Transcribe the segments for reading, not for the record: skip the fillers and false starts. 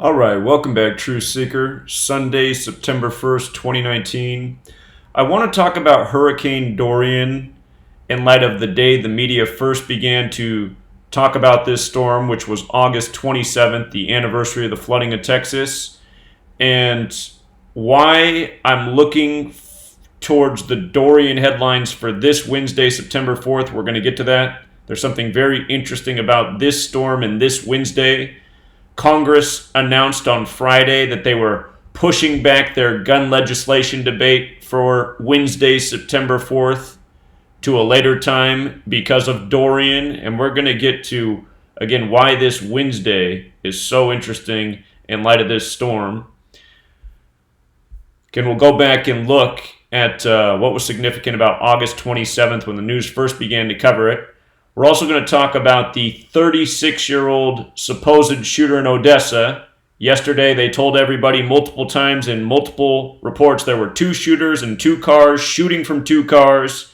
All right, welcome back, Truth Seeker. Sunday, September 1st, 2019. I want to talk about Hurricane Dorian in light of the day the media first began to talk about this storm, which was August 27th, the anniversary of the flooding of Texas, and why I'm looking towards the Dorian headlines for this Wednesday, September 4th. We're going to get to that. There's something very interesting about this storm and this Wednesday. Congress announced on Friday that they were pushing back their gun legislation debate for Wednesday, September 4th to a later time because of Dorian. And we're going to get to, again, why this Wednesday is so interesting in light of this storm. Again, we'll go back and look at what was significant about August 27th when the news first began to cover it. We're also going to talk about the 36-year-old supposed shooter in Odessa. Yesterday, they told everybody multiple times in multiple reports there were two shooters in two cars, shooting from two cars.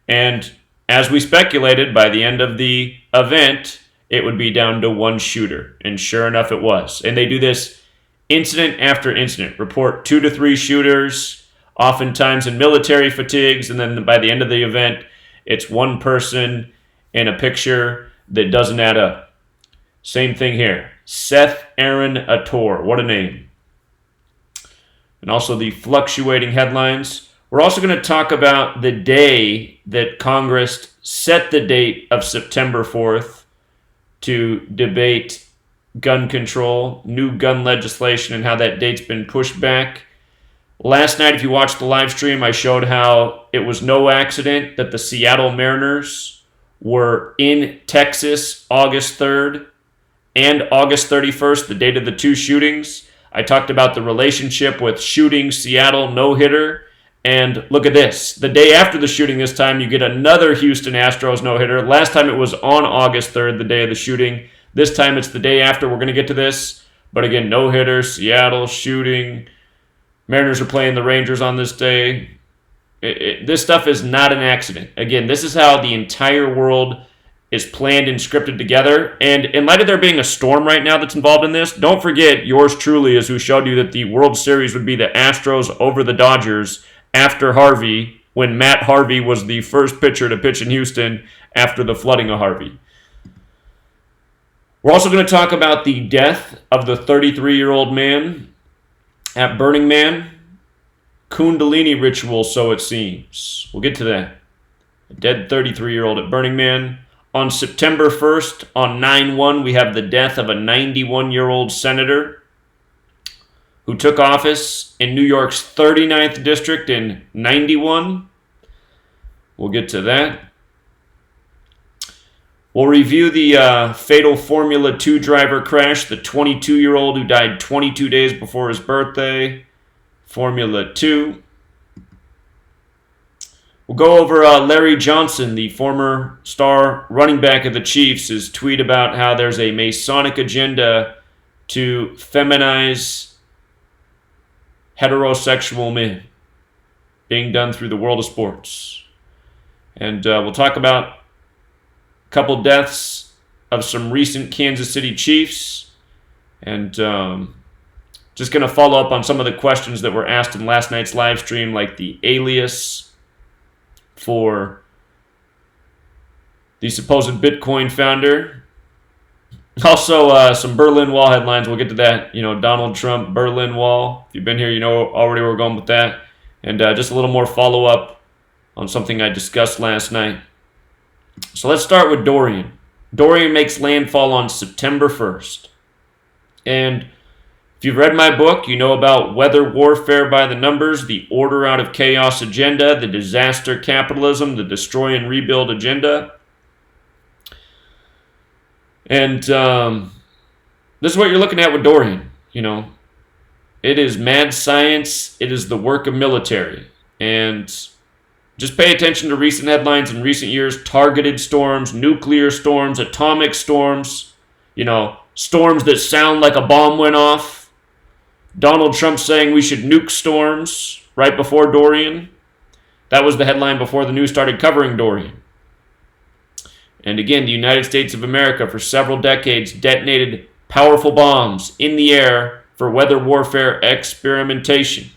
And as we speculated, by the end of the event, it would be down to one shooter. And sure enough, it was. And they do this incident after incident. Report 2 to 3 shooters, oftentimes in military fatigues. And then by the end of the event, it's one person in a picture that doesn't add up. Same thing here. Seth Aaron Ator. What a name. And also the fluctuating headlines. We're also going to talk about the day that Congress set the date of September 4th to debate gun control, new gun legislation, and how that date's been pushed back. Last night, if you watched the live stream, I showed how it was no accident that the Seattle Mariners were in Texas August 3rd and August 31st, the date of the two shootings. I talked about the relationship with shooting Seattle no-hitter. And look at this. The day after the shooting this time, you get another Houston Astros no-hitter. Last time it was on August 3rd, the day of the shooting. This time it's the day after. We're going to get to this. But again, no-hitter, Seattle, shooting. Mariners are playing the Rangers on this day. This stuff is not an accident. Again, this is how the entire world is planned and scripted together. And in light of there being a storm right now that's involved in this, don't forget yours truly is who showed you that the World Series would be the Astros over the Dodgers after Harvey, when Matt Harvey was the first pitcher to pitch in Houston after the flooding of Harvey. We're also going to talk about the death of the 33-year-old man at Burning Man. Kundalini ritual, so it seems. We'll get to that. A dead 33-year-old at Burning Man. On September 1st, on 9/1, we have the death of a 91-year-old senator who took office in New York's 39th district in 91. We'll get to that. We'll review the fatal Formula 2 driver crash, the 22-year-old who died 22 days before his birthday. Formula 2. We'll go over Larry Johnson, the former star running back of the Chiefs, his tweet about how there's a Masonic agenda to feminize heterosexual men being done through the world of sports. And we'll talk about a couple deaths of some recent Kansas City Chiefs. And just going to follow up on some of the questions that were asked in last night's live stream, like the alias for the supposed Bitcoin founder. Also, some Berlin Wall headlines. We'll get to that. Donald Trump, Berlin Wall. If you've been here, you know already where we're going with that. And just a little more follow-up on something I discussed last night. So let's start with Dorian. Dorian makes landfall on September 1st. And if you've read my book, you know about weather warfare by the numbers, the order out of chaos agenda, the disaster capitalism, the destroy and rebuild agenda. And this is what you're looking at with Dorian. It is mad science. It is the work of military. And just pay attention to recent headlines in recent years. Targeted storms, nuclear storms, atomic storms, storms that sound like a bomb went off. Donald Trump saying we should nuke storms right before Dorian. That was the headline before the news started covering Dorian. And again, the United States of America for several decades detonated powerful bombs in the air for weather warfare experimentation. I'm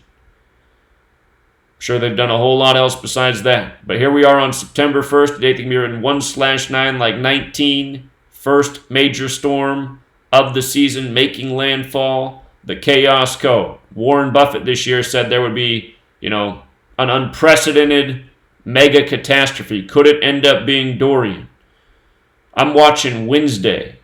sure they've done a whole lot else besides that. But here we are on September 1st. The date can be written 1/9 like 19. First major storm of the season making landfall. The Chaos Code. Warren Buffett this year said there would be, an unprecedented mega catastrophe. Could it end up being Dorian? I'm watching Wednesday.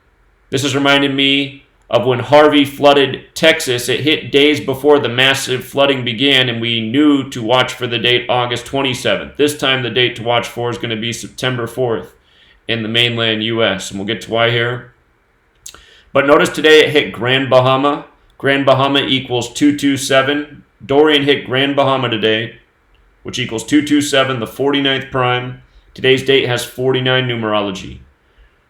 This is reminding me of when Harvey flooded Texas. It hit days before the massive flooding began, and we knew to watch for the date August 27th. This time the date to watch for is going to be September 4th in the mainland U.S., and we'll get to why here. But notice today it hit Grand Bahama. Grand Bahama equals 227. Dorian hit Grand Bahama today, which equals 227, the 49th prime. Today's date has 49 numerology.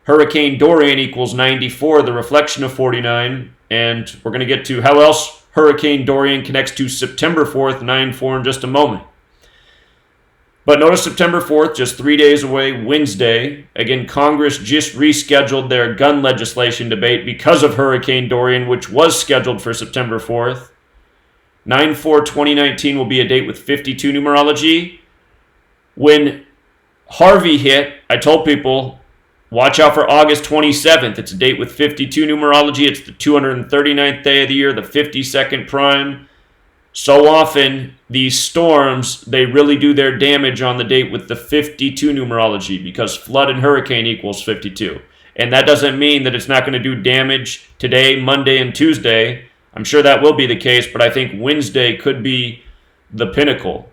Hurricane Dorian equals 94, the reflection of 49, and we're going to get to how else Hurricane Dorian connects to September 4th, 9-4 in just a moment. But notice September 4th, just 3 days away, Wednesday. Again, Congress just rescheduled their gun legislation debate because of Hurricane Dorian, which was scheduled for September 4th. 9-4-2019 will be a date with 52 numerology. When Harvey hit, I told people, watch out for August 27th. It's a date with 52 numerology. It's the 239th day of the year, the 52nd prime. So often, these storms, they really do their damage on the date with the 52 numerology because flood and hurricane equals 52. And that doesn't mean that it's not going to do damage today, Monday, and Tuesday. I'm sure that will be the case, but I think Wednesday could be the pinnacle.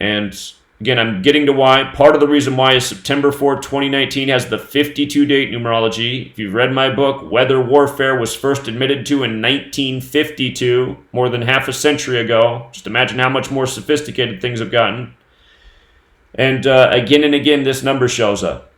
And again, I'm getting to why. Part of the reason why is September 4th, 2019 has the 52 date numerology. If you've read my book, Weather Warfare was first admitted to in 1952, more than half a century ago. Just imagine how much more sophisticated things have gotten. And again, this number shows up.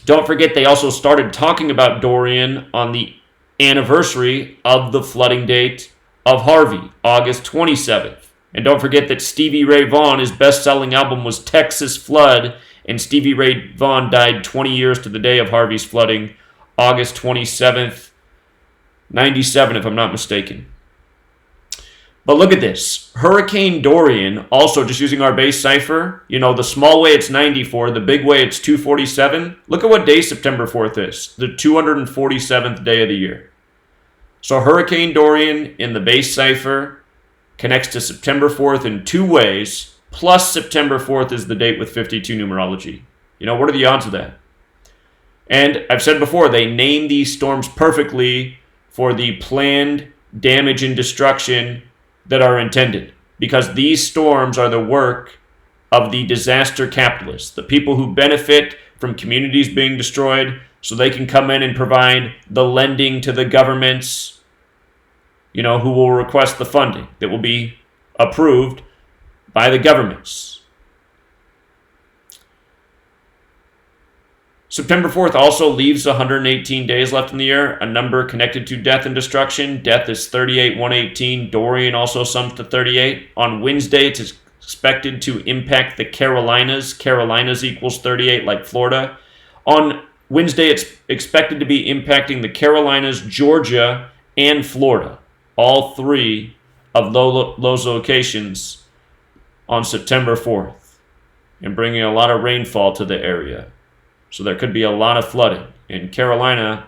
Don't forget, they also started talking about Dorian on the anniversary of the flooding date of Harvey, August 27th. And don't forget that Stevie Ray Vaughan, his best-selling album was Texas Flood, and Stevie Ray Vaughan died 20 years to the day of Harvey's flooding, August 27th, 97, if I'm not mistaken. But look at this. Hurricane Dorian, also just using our base cipher, the small way it's 94, the big way it's 247. Look at what day September 4th is, the 247th day of the year. So Hurricane Dorian in the base cipher connects to September 4th in two ways, plus September 4th is the date with 52 numerology. What are the odds of that? And I've said before, they name these storms perfectly for the planned damage and destruction that are intended. Because these storms are the work of the disaster capitalists, the people who benefit from communities being destroyed so they can come in and provide the lending to the governments, who will request the funding that will be approved by the governments. September 4th also leaves 118 days left in the year, a number connected to death and destruction. Death is 38, 118. Dorian also sums to 38. On Wednesday, it's expected to impact the Carolinas. Carolinas equals 38, like Florida. On Wednesday, it's expected to be impacting the Carolinas, Georgia, and Florida. All three of those locations on September 4th, and bringing a lot of rainfall to the area. So there could be a lot of flooding. In Carolina,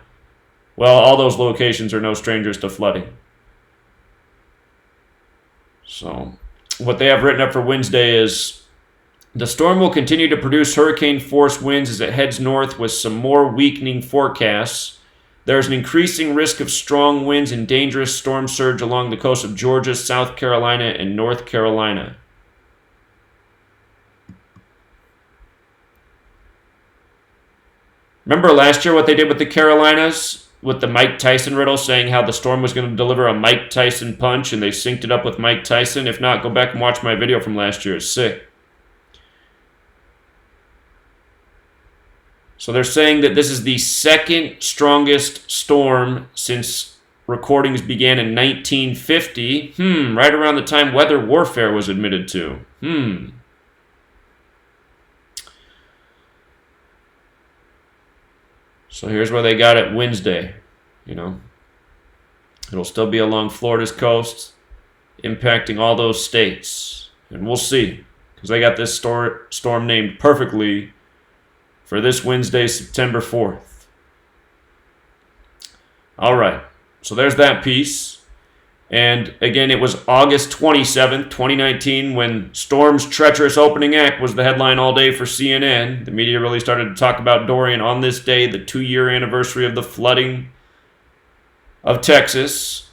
all those locations are no strangers to flooding. So what they have written up for Wednesday is, the storm will continue to produce hurricane-force winds as it heads north with some more weakening forecasts. There's an increasing risk of strong winds and dangerous storm surge along the coast of Georgia, South Carolina, and North Carolina. Remember last year what they did with the Carolinas? With the Mike Tyson riddle, saying how the storm was going to deliver a Mike Tyson punch, and they synced it up with Mike Tyson? If not, go back and watch my video from last year. It's sick. So they're saying that this is the second strongest storm since recordings began in 1950. Right around the time weather warfare was admitted to. So here's where they got it Wednesday. It'll still be along Florida's coast, impacting all those states. And we'll see, because they got this storm named perfectly for this Wednesday, September 4th. All right, so there's that piece. And again, it was August 27th, 2019, when Storm's treacherous opening act was the headline all day for CNN. The media really started to talk about Dorian on this day, the 2-year anniversary of the flooding of Texas.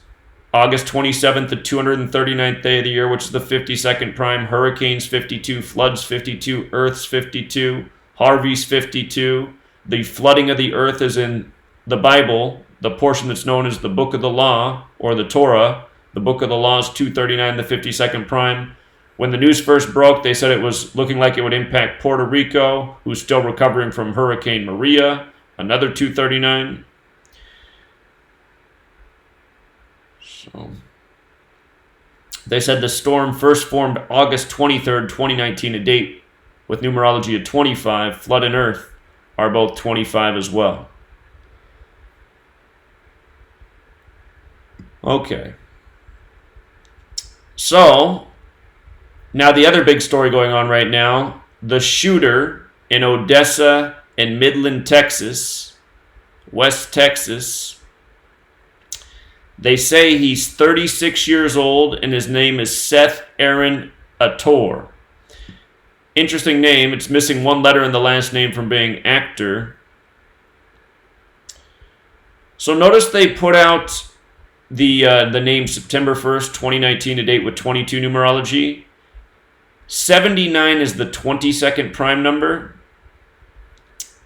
August 27th, the 239th day of the year, which is the 52nd prime. Hurricanes 52, floods 52, Earth's 52, Harvey's 52. The flooding of the earth is in the Bible, the portion that's known as the Book of the Law, or the Torah. The Book of the Law is 239, the 52nd prime. When the news first broke, they said it was looking like it would impact Puerto Rico, who's still recovering from Hurricane Maria, another 239. So they said the storm first formed August 23rd, 2019, a date with numerology of 25. Flood and Earth are both 25 as well. Okay. So, now the other big story going on right now, the shooter in Odessa and Midland, Texas, West Texas, they say he's 36 years old and his name is Seth Aaron Ator. Interesting name. It's missing one letter in the last name from being actor. So notice they put out the name September 1st, 2019, a date with 22 numerology. 79 is the 22nd prime number.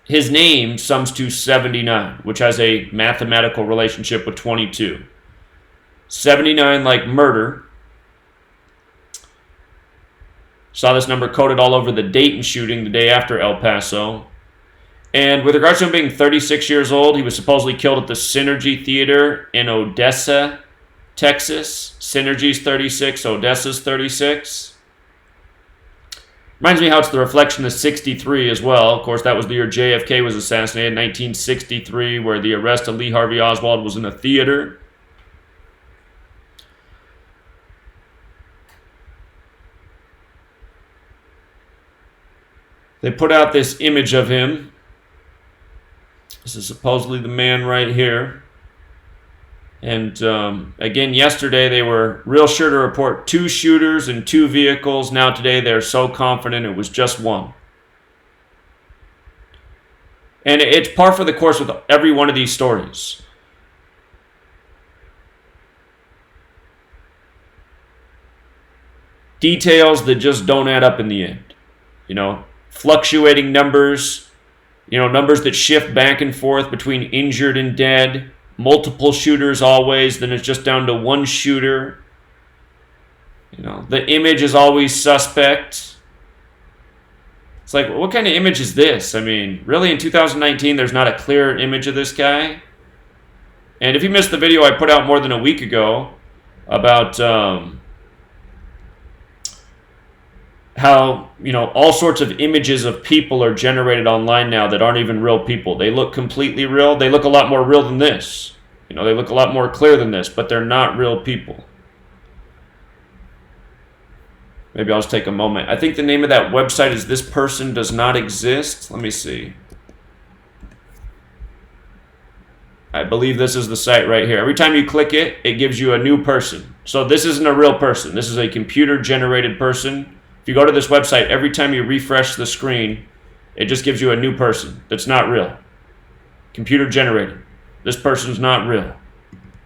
His name sums to 79, which has a mathematical relationship with 22. 79 like murder. Saw this number coded all over the Dayton shooting the day after El Paso. And with regards to him being 36 years old, he was supposedly killed at the Synergy Theater in Odessa, Texas. Synergy's 36, Odessa's 36. Reminds me how it's the reflection of 63 as well. Of course, that was the year JFK was assassinated, 1963, where the arrest of Lee Harvey Oswald was in a theater. They put out this image of him. This is supposedly the man right here. And again, yesterday they were real sure to report 2 shooters and 2 vehicles. Now today they're so confident it was just one. And it's par for the course with every one of these stories. Details that just don't add up in the end. You know, fluctuating numbers. You know, numbers that shift back and forth between injured and dead. Multiple shooters always. Then it's just down to one shooter. You know, the image is always suspect. It's like, what kind of image is this? I mean, really in 2019, there's not a clear image of this guy. And if you missed the video I put out more than a week ago about how, you know, all sorts of images of people are generated online now that aren't even real people. They look completely real. They look a lot more real than this. You know, they look a lot more clear than this, but they're not real people. Maybe I'll just take a moment. I think the name of that website is This Person Does Not Exist. Let me see. I believe this is the site right here. Every time you click it, it gives you a new person. So this isn't a real person. This is a computer-generated person. If you go to this website, every time you refresh the screen, it just gives you a new person that's not real. Computer generated. This person's not real.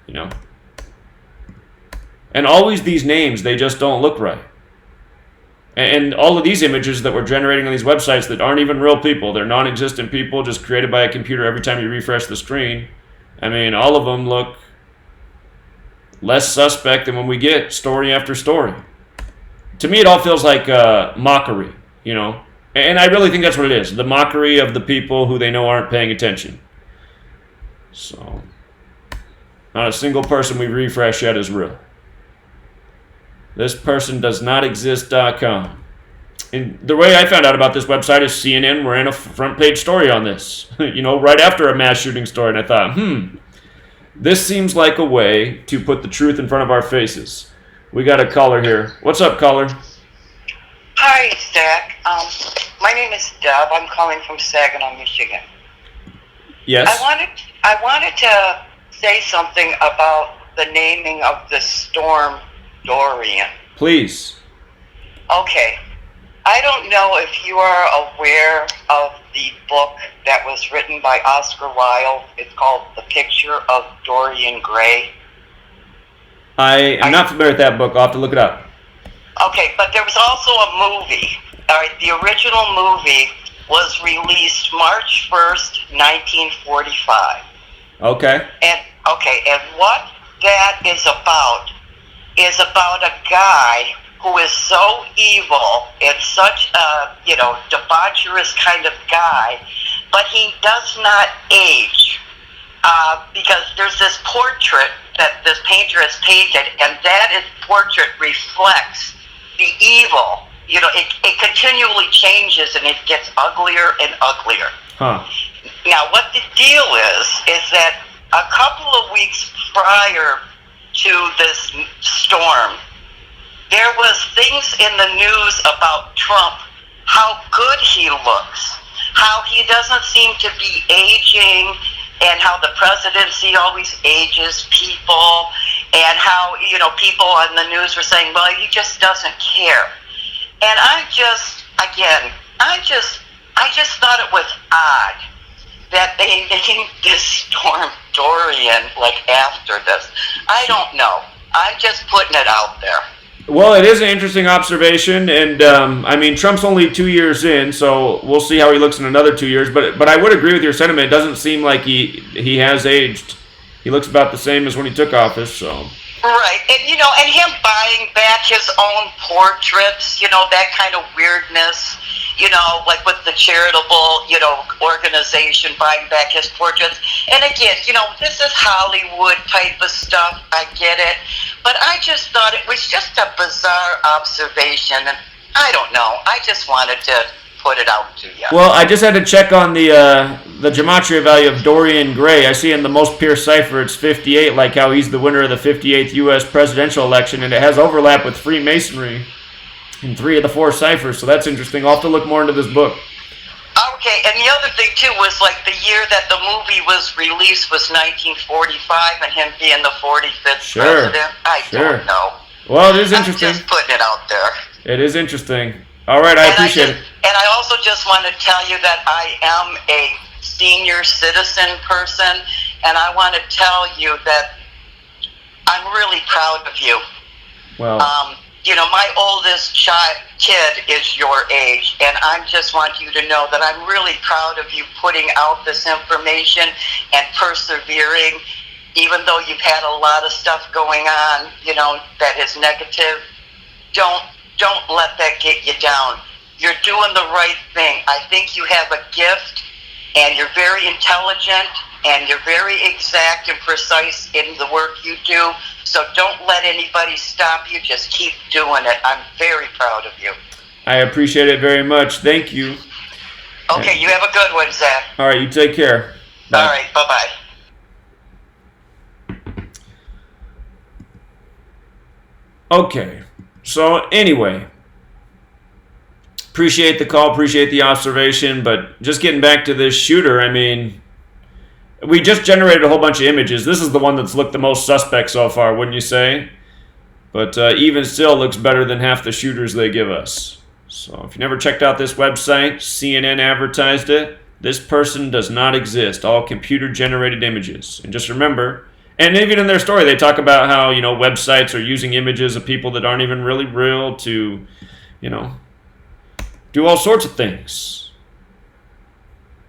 You know? And always these names, they just don't look right. And all of these images that we're generating on these websites that aren't even real people, they're non-existent people just created by a computer every time you refresh the screen. I mean, all of them look less suspect than when we get story after story. To me, it all feels like mockery, you know? And I really think that's what it is. The mockery of the people who they know aren't paying attention. So, not a single person we refresh yet is real. This person does not exist.com. And the way I found out about this website is CNN ran a front page story on this. You know, right after a mass shooting story. And I thought, This seems like a way to put the truth in front of our faces. We got a caller here. What's up, caller? Hi, Zach. My name is Deb. I'm calling from Saginaw, Michigan. Yes. I wanted to say something about the naming of the storm Dorian. Please. Okay. I don't know if you are aware of the book that was written by Oscar Wilde. It's called The Picture of Dorian Gray. I am not familiar with that book. I'll have to look it up. Okay, but there was also a movie. All right, the original movie was released March 1st, 1945. Okay. And what that is about a guy who is so evil and such a, debaucherous kind of guy, but he does not age. Because there's this portrait that this painter has painted, and that portrait reflects the evil. It continually changes and it gets uglier and uglier. Huh. Now, what the deal is that a couple of weeks prior to this storm, there was things in the news about Trump, how good he looks, how he doesn't seem to be aging, and how the presidency always ages people, and how, people on the news were saying, well, he just doesn't care. And I just thought it was odd that they named this storm Dorian, after this. I don't know. I'm just putting it out there. Well, it is an interesting observation, and Trump's only 2 years in, so we'll see how he looks in another 2 years. But I would agree with your sentiment. It doesn't seem like he has aged. He looks about the same as when he took office. So. Right, and him buying back his own portraits, that kind of weirdness, like with the charitable, organization buying back his portraits. And again, this is Hollywood type of stuff. I get it. But I just thought it was just a bizarre observation. And I don't know. I just wanted to put it out to you. Well, I just had to check on the Gematria value of Dorian Gray. I see in the most pure cipher it's 58, like how he's the winner of the 58th U.S. presidential election, and it has overlap with Freemasonry in 3 of the 4 ciphers, so that's interesting. I'll have to look more into this book. Okay, and the other thing, too, was the year that the movie was released was 1945, and him being the 45th president. I don't know. Well, it is interesting. I'm just putting it out there. It is interesting. All right, I appreciate it. And I also just want to tell you that I am a senior citizen person, and I want to tell you that I'm really proud of you. Well, my oldest kid is your age, and I just want you to know that I'm really proud of you putting out this information and persevering, even though you've had a lot of stuff going on, that is negative. Don't let that get you down. You're doing the right thing. I think you have a gift, and you're very intelligent, and you're very exact and precise in the work you do. So don't let anybody stop you. Just keep doing it. I'm very proud of you. I appreciate it very much. Thank you. Okay, you have a good one, Zach. All right, you take care. Bye. All right, bye-bye. Okay, so anyway, appreciate the call, appreciate the observation, but just getting back to this shooter, we just generated a whole bunch of images. This is the one that's looked the most suspect so far, wouldn't you say? But even still looks better than half the shooters they give us. So if you never checked out this website, CNN advertised it. This person does not exist. All computer-generated images. And just remember, and even in their story, they talk about how, websites are using images of people that aren't even really real to, do all sorts of things.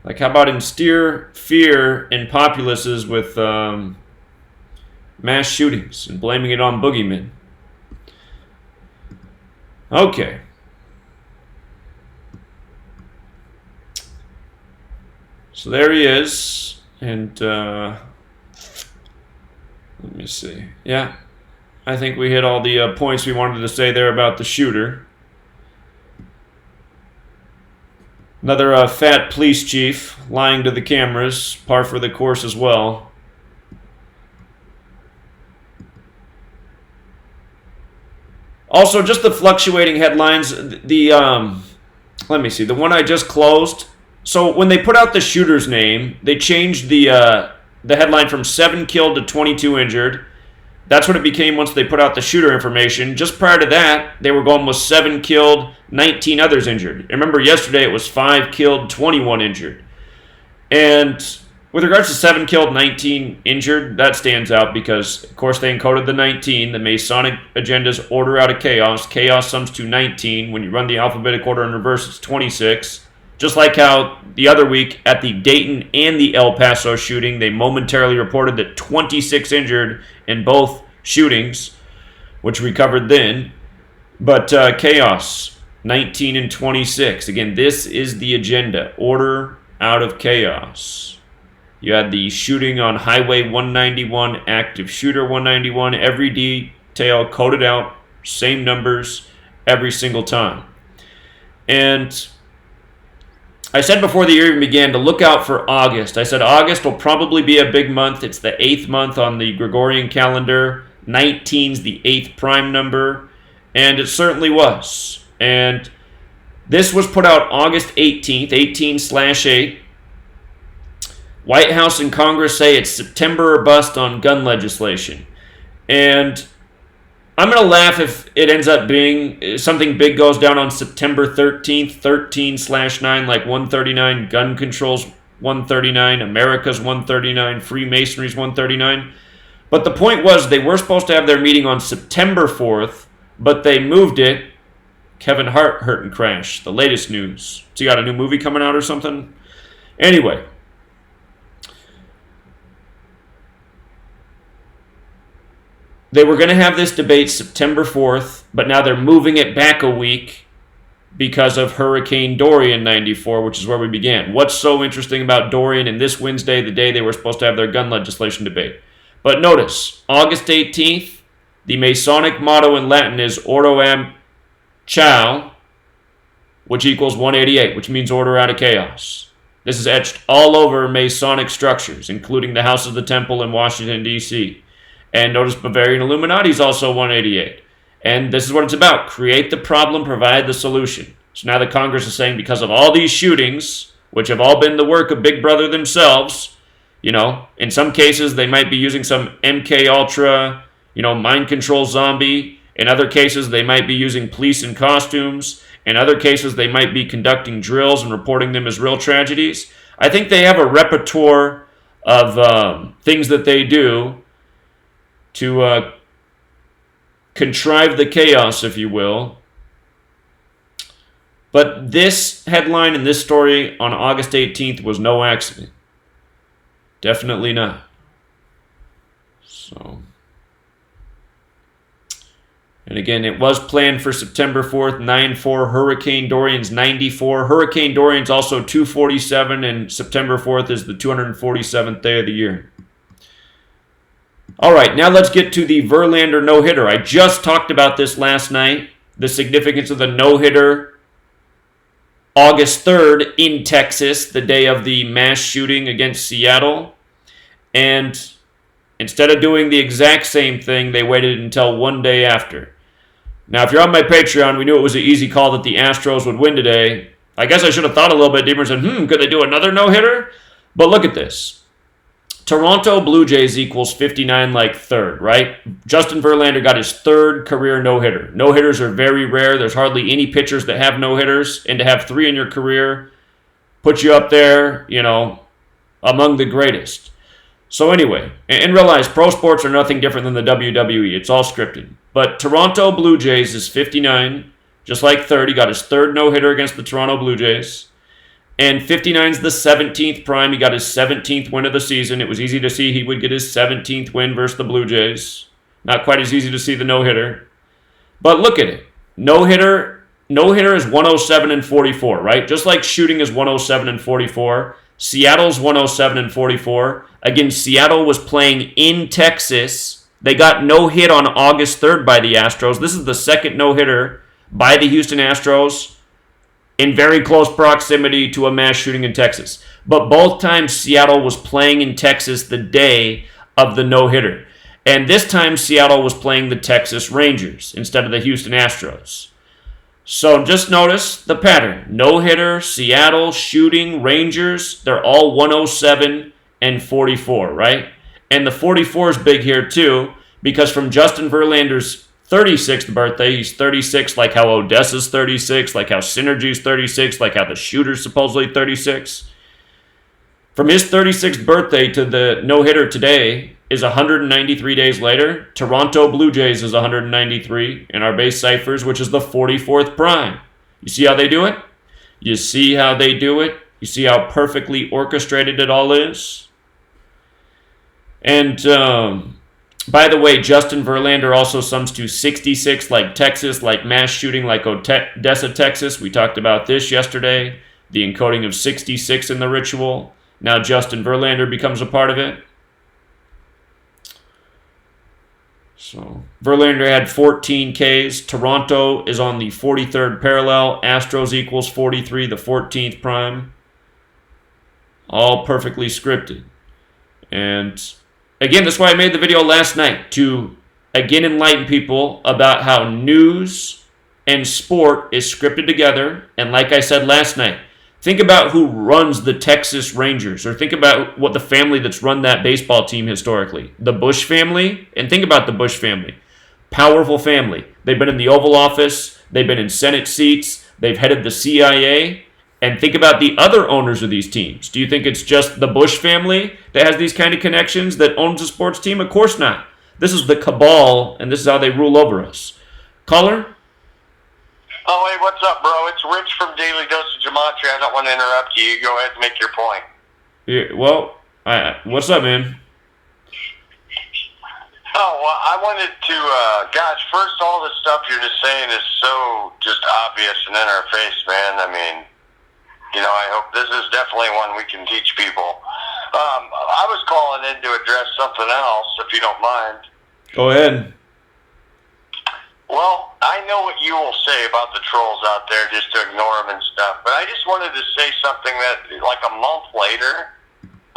Like, how about instill fear in populaces with mass shootings and blaming it on boogeymen? Okay. So there he is. And, let me see. Yeah, I think we hit all the points we wanted to say there about the shooter. Another fat police chief lying to the cameras, par for the course as well. Also, just the fluctuating headlines. Let me see, the one I just closed. So when they put out the shooter's name, they changed the headline from 7 killed to 22 injured. That's what it became once they put out the shooter information. Just prior to that, they were going with 7 killed, 19 others injured. Remember, yesterday it was 5 killed, 21 injured. And with regards to 7 killed, 19 injured, that stands out because, of course, they encoded the 19. The Masonic agenda's order out of chaos. Chaos sums to 19. When you run the alphabetic order in reverse, it's 26. Just like how the other week at the Dayton and the El Paso shooting, they momentarily reported that 26 injured in both shootings, which we covered then. But chaos, 19 and 26. Again, this is the agenda. Order out of chaos. You had the shooting on Highway 191, active shooter 191, every detail coded out, same numbers every single time. And I said before the year even began to look out for August. I said August will probably be a big month. It's the 8th month on the Gregorian calendar. 19's the 8th prime number, and it certainly was. And this was put out August 18th, 18/8. White House and Congress say it's September or bust on gun legislation. And I'm going to laugh if it ends up being something big goes down on September 13th, 13/9, like 139, gun controls 139, America's 139, Freemasonry's 139. But the point was they were supposed to have their meeting on September 4th, but they moved it. Kevin Hart hurt and crashed. The latest news. So you got a new movie coming out or something? Anyway. They were going to have this debate September 4th, but now they're moving it back a week because of Hurricane Dorian 94, which is where we began. What's so interesting about Dorian and this Wednesday, the day they were supposed to have their gun legislation debate? But notice, August 18th, the Masonic motto in Latin is Ordo Am Chao, which equals 188, which means order out of chaos. This is etched all over Masonic structures, including the House of the Temple in Washington, D.C., and notice Bavarian Illuminati is also 188. And this is what it's about. Create the problem, provide the solution. So now the Congress is saying because of all these shootings, which have all been the work of Big Brother themselves, in some cases they might be using some MK Ultra, mind control zombie. In other cases they might be using police in costumes. In other cases they might be conducting drills and reporting them as real tragedies. I think they have a repertoire of things that they do to contrive the chaos, if you will. But this headline and this story on August 18th was no accident. Definitely not. So, and again, it was planned for September 4th, 9/4. Hurricane Dorian's 94. Hurricane Dorian's also 247, and September 4th is the 247th day of the year. All right, now let's get to the Verlander no-hitter. I just talked about this last night, the significance of the no-hitter August 3rd in Texas, the day of the mass shooting against Seattle. And instead of doing the exact same thing, they waited until one day after. Now, if you're on my Patreon, we knew it was an easy call that the Astros would win today. I guess I should have thought a little bit deeper and said, could they do another no-hitter? But look at this. Toronto Blue Jays equals 59 like third, right? Justin Verlander got his third career no-hitter. No-hitters are very rare. There's hardly any pitchers that have no-hitters. And to have 3 in your career puts you up there, among the greatest. So anyway, and realize pro sports are nothing different than the WWE. It's all scripted. But Toronto Blue Jays is 59, just like third. He got his third no-hitter against the Toronto Blue Jays. And 59's the 17th prime. He got his 17th win of the season. It was easy to see he would get his 17th win versus the Blue Jays. Not quite as easy to see the no-hitter. But look at it. No-hitter is 107 and 44, right? Just like shooting is 107 and 44. Seattle's 107 and 44. Again, Seattle was playing in Texas. They got no hit on August 3rd by the Astros. This is the second no-hitter by the Houston Astros in very close proximity to a mass shooting in Texas. But both times Seattle was playing in Texas the day of the no-hitter. And this time Seattle was playing the Texas Rangers instead of the Houston Astros. So just notice the pattern. No-hitter, Seattle, shooting, Rangers, they're all 107 and 44, right? And the 44 is big here too, because from Justin Verlander's 36th birthday, he's 36 like how Odessa's 36, like how Synergy's 36, like how the shooter's supposedly 36. From his 36th birthday to the no-hitter today is 193 days later. Toronto Blue Jays is 193 in our base ciphers, which is the 44th prime. You see how they do it? You see how they do it? You see how perfectly orchestrated it all is? And by the way, Justin Verlander also sums to 66 like Texas, like mass shooting like Odessa, Texas. We talked about this yesterday, the encoding of 66 in the ritual. Now Justin Verlander becomes a part of it. So Verlander had 14 Ks. Toronto is on the 43rd parallel. Astros equals 43, the 14th prime. All perfectly scripted. And again, that's why I made the video last night, to again enlighten people about how news and sport is scripted together. And like I said last night, think about who runs the Texas Rangers, or think about what the family that's run that baseball team historically. The Bush family, and think about the Bush family. Powerful family. They've been in the Oval Office. They've been in Senate seats. They've headed the CIA. And think about the other owners of these teams. Do you think it's just the Bush family that has these kind of connections that owns a sports team? Of course not. This is the cabal, and this is how they rule over us. Caller? Oh, hey, what's up, bro? It's Rich from Daily Dose of Gematria. I don't want to interrupt you. Go ahead and make your point. Yeah, well, what's up, man? Oh, well, I wanted to, gosh, first, all the stuff you're just saying is so just obvious and in our face, man. I mean, you know, I hope this is definitely one we can teach people. I was calling in to address something else, if you don't mind. Go ahead. Well, I know what you will say about the trolls out there, just to ignore them and stuff, but I just wanted to say something that, like a month later,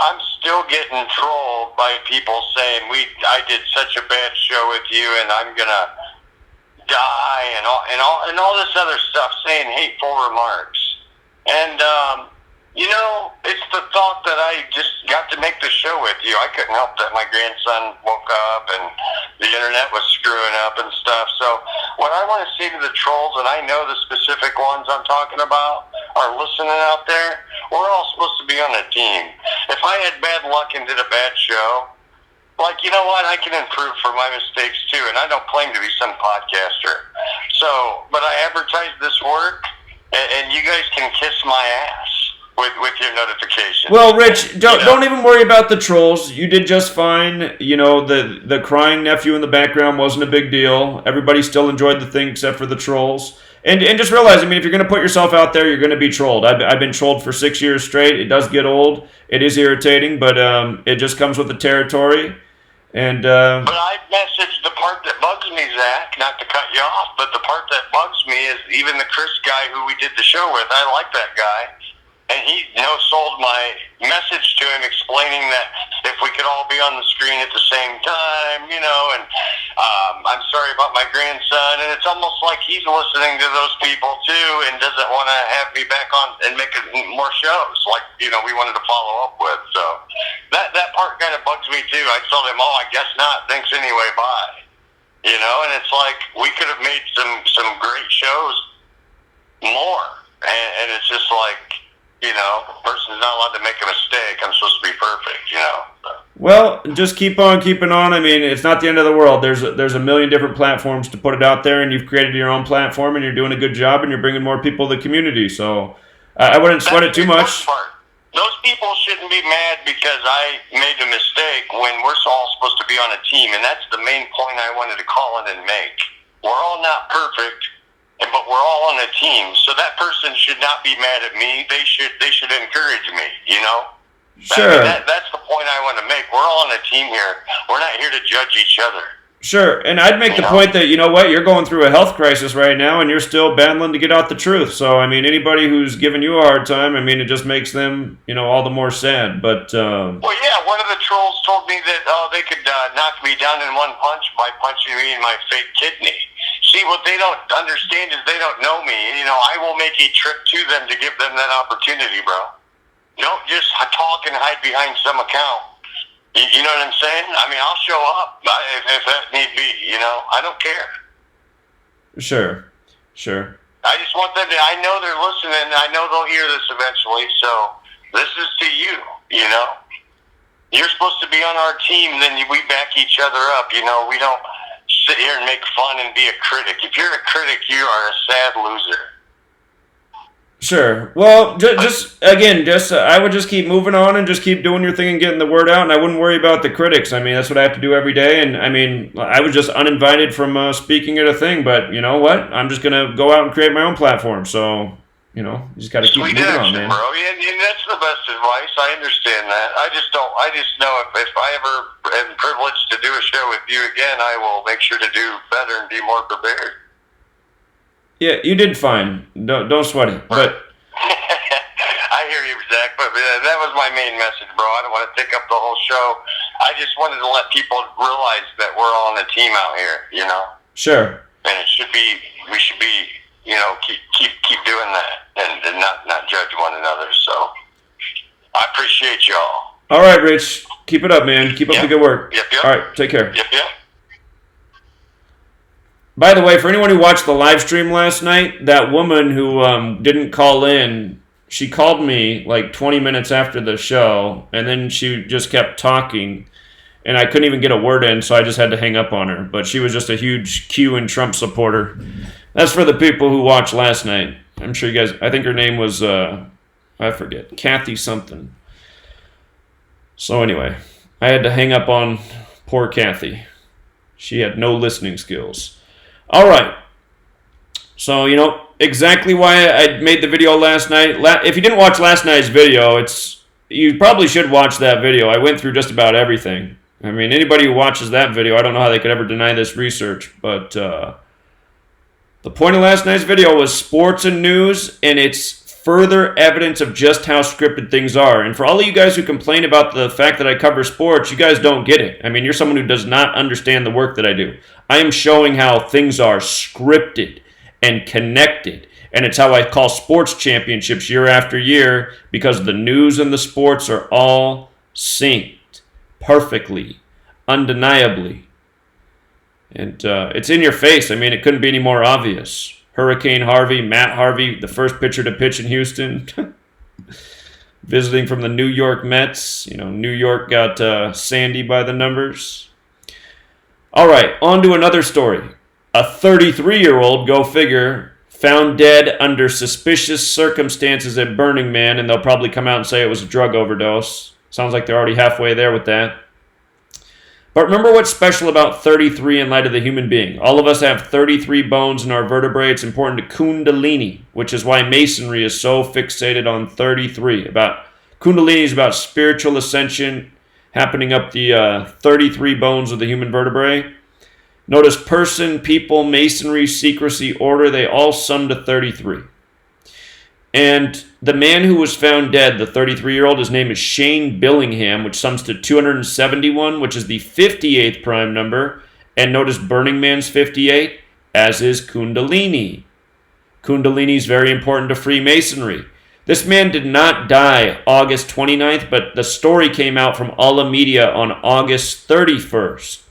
I'm still getting trolled by people saying, I did such a bad show with you, and I'm gonna die, and all this other stuff, saying hateful remarks. And, you know, it's the thought that I just got to make the show with you. I couldn't help that my grandson woke up and the internet was screwing up and stuff. So what I want to say to the trolls, and I know the specific ones I'm talking about are listening out there, we're all supposed to be on a team. If I had bad luck and did a bad show, like, you know what, I can improve for my mistakes too, and I don't claim to be some podcaster. So, but I advertise this work, and you guys can kiss my ass with your notifications. Well, Rich, don't even worry about the trolls. You did just fine. You know, the crying nephew in the background wasn't a big deal. Everybody still enjoyed the thing except for the trolls. And just realize, I mean, if you're going to put yourself out there, you're going to be trolled. I've been trolled for 6 years straight. It does get old. It is irritating, but it just comes with the territory. And but I messaged the part that bugs me, Zach, not to cut you off, but the part that bugs me is even the Chris guy who we did the show with, I like that guy. And he no-sold my message to him explaining that if we could all be on the screen at the same time, you know, and I'm sorry about my grandson. And it's almost like he's listening to those people, too, and doesn't want to have me back on and make more shows like, you know, we wanted to follow up with. So that part kind of bugs me, too. I told him, I guess not. Thanks anyway, bye. You know, and it's like we could have made some great shows more. And it's just like, you know, a person's not allowed to make a mistake. I'm supposed to be perfect, you know. So. Well, just keep on keeping on. I mean, it's not the end of the world. There's a million different platforms to put it out there, and you've created your own platform, and you're doing a good job, and you're bringing more people to the community. So I wouldn't sweat it too much. Those people shouldn't be mad because I made a mistake when we're all supposed to be on a team, and that's the main point I wanted to call in and make. We're all not perfect, but we're all on a team, so that person should not be mad at me. They should encourage me, you know? Sure. That's the point I want to make. We're all on a team here. We're not here to judge each other. Sure, and I'd make the point that, you know what, you're going through a health crisis right now and you're still battling to get out the truth. So, I mean, anybody who's giving you a hard time, I mean, it just makes them, all the more sad. But, Well, yeah, one of the trolls told me that they could knock me down in one punch by punching me in my fake kidney. See, what they don't understand is they don't know me. I will make a trip to them to give them that opportunity, bro. Don't just talk and hide behind some account. You know what I'm saying? I mean, I'll show up if that need be, I don't care. Sure. I just want them to, I know they're listening, I know they'll hear this eventually, so this is to you, You're supposed to be on our team, then we back each other up, we don't sit here and make fun and be a critic. If you're a critic, you are a sad loser. Sure. Well, I would just keep moving on and just keep doing your thing and getting the word out, and I wouldn't worry about the critics. I mean, that's what I have to do every day, and I mean, I was just uninvited from speaking at a thing, but you know what? I'm just gonna go out and create my own platform. So, you just got to keep moving on, man. Bro. And that's the best advice. I understand that. I just know if I ever am privileged to do a show with you again, I will make sure to do better and be more prepared. Yeah, you did fine. Don't sweat it. But I hear you, Zach. But that was my main message, bro. I don't want to take up the whole show. I just wanted to let people realize that we're all on a team out here. Sure. And we should be, keep doing that and not judge one another. So I appreciate y'all. All right, Rich. Keep it up, man. Keep up the good work. Yep. All right, take care. Yep. By the way, for anyone who watched the live stream last night, that woman who didn't call in, she called me like 20 minutes after the show, and then she just kept talking, and I couldn't even get a word in, so I just had to hang up on her. But she was just a huge Q and Trump supporter. That's for the people who watched last night. I'm sure you guys, I think her name was, I forget, Kathy something. So anyway, I had to hang up on poor Kathy. She had no listening skills. All right. So, exactly why I made the video last night. If you didn't watch last night's video, you probably should watch that video. I went through just about everything. I mean, anybody who watches that video, I don't know how they could ever deny this research. But the point of last night's video was sports and news, and it's further evidence of just how scripted things are. And for all of you guys who complain about the fact that I cover sports, you guys don't get it. I mean, you're someone who does not understand the work that I do. I am showing how things are scripted and connected. And it's how I call sports championships year after year, because the news and the sports are all synced perfectly, undeniably. And it's in your face. I mean, it couldn't be any more obvious. Hurricane Harvey, Matt Harvey, the first pitcher to pitch in Houston, visiting from the New York Mets. New York got Sandy by the numbers. All right, on to another story. A 33-year-old, go figure, found dead under suspicious circumstances at Burning Man, and they'll probably come out and say it was a drug overdose. Sounds like they're already halfway there with that. But remember what's special about 33 in light of the human being. All of us have 33 bones in our vertebrae. It's important to Kundalini, which is why Masonry is so fixated on 33. Kundalini is about spiritual ascension happening up the 33 bones of the human vertebrae. Notice person, people, Masonry, secrecy, order, they all sum to 33. And the man who was found dead, the 33-year-old, his name is Shane Billingham, which sums to 271, which is the 58th prime number. And notice Burning Man's 58, as is Kundalini. Kundalini is very important to Freemasonry. This man did not die August 29th, but the story came out from Alla Media on August 31st.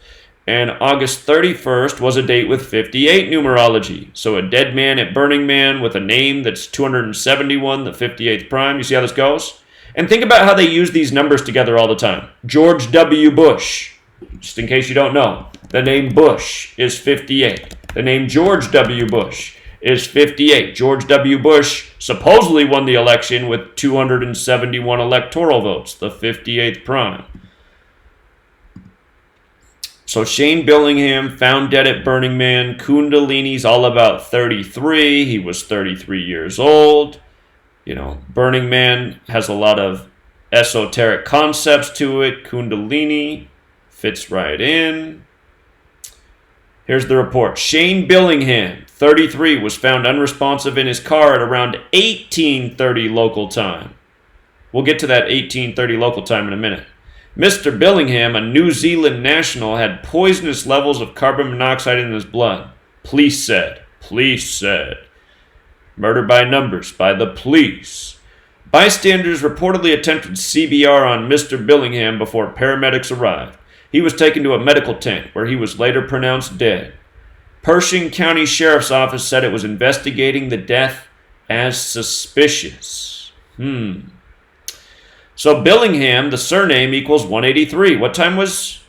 And August 31st was a date with 58 numerology. So a dead man at Burning Man with a name that's 271, the 58th prime. You see how this goes? And think about how they use these numbers together all the time. George W. Bush, just in case you don't know, the name Bush is 58. The name George W. Bush is 58. George W. Bush supposedly won the election with 271 electoral votes, the 58th prime. So Shane Billingham, found dead at Burning Man. Kundalini's all about 33. He was 33 years old. Burning Man has a lot of esoteric concepts to it. Kundalini fits right in. Here's the report. Shane Billingham, 33, was found unresponsive in his car at around 18:30 local time. We'll get to that 18:30 local time in a minute. Mr. Billingham, a New Zealand national, had poisonous levels of carbon monoxide in his blood. Police said. Murder by numbers by the police. Bystanders reportedly attempted CBR on Mr. Billingham before paramedics arrived. He was taken to a medical tent where he was later pronounced dead. Pershing County Sheriff's Office said it was investigating the death as suspicious. So Billingham, the surname, equals 183. What time was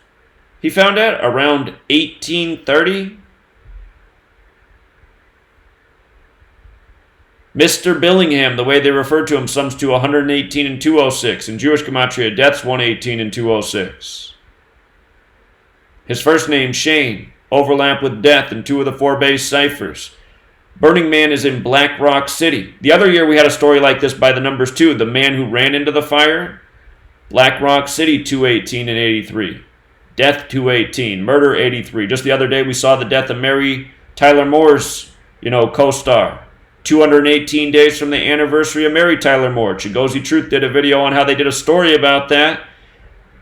he found at? Around 18:30? Mr. Billingham, the way they refer to him, sums to 118 and 206. In Jewish Gematria, deaths 118 and 206. His first name, Shane, overlap with death in 2 of the 4 base ciphers. Burning Man is in Black Rock City. The other year we had a story like this by the numbers too. The man who ran into the fire. Black Rock City, 218 and 83. Death, 218. Murder, 83. Just the other day we saw the death of Mary Tyler Moore's, co-star. 218 days from the anniversary of Mary Tyler Moore. Chigozie Truth did a video on how they did a story about that.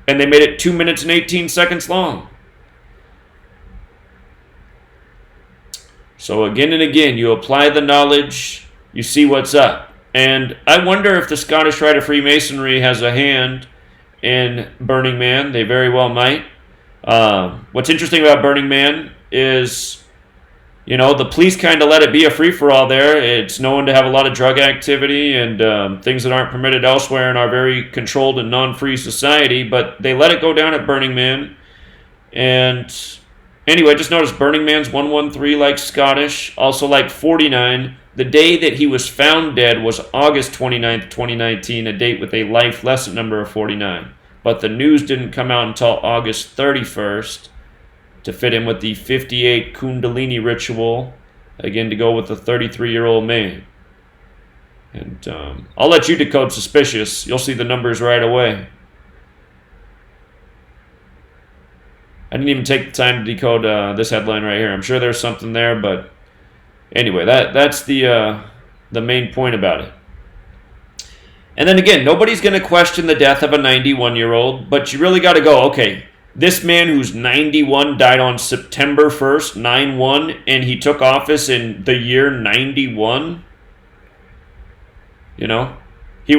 And they made it 2 minutes and 18 seconds long. So again and again, you apply the knowledge, you see what's up. And I wonder if the Scottish Rite of Freemasonry has a hand in Burning Man. They very well might. What's interesting about Burning Man is, the police kind of let it be a free-for-all there. It's known to have a lot of drug activity and things that aren't permitted elsewhere in our very controlled and non-free society, but they let it go down at Burning Man. And anyway, just notice Burning Man's 113 like Scottish, also like 49. The day that he was found dead was August 29th, 2019, a date with a life lesson number of 49. But the news didn't come out until August 31st to fit in with the 58 Kundalini ritual, again to go with the 33-year-old man. And I'll let you decode suspicious. You'll see the numbers right away. I didn't even take the time to decode this headline right here. I'm sure there's something there, but anyway, that's the main point about it. And then again, nobody's going to question the death of a 91-year-old, but you really got to go, okay, this man who's 91 died on September 1st, 9/1, and he took office in the year 91. He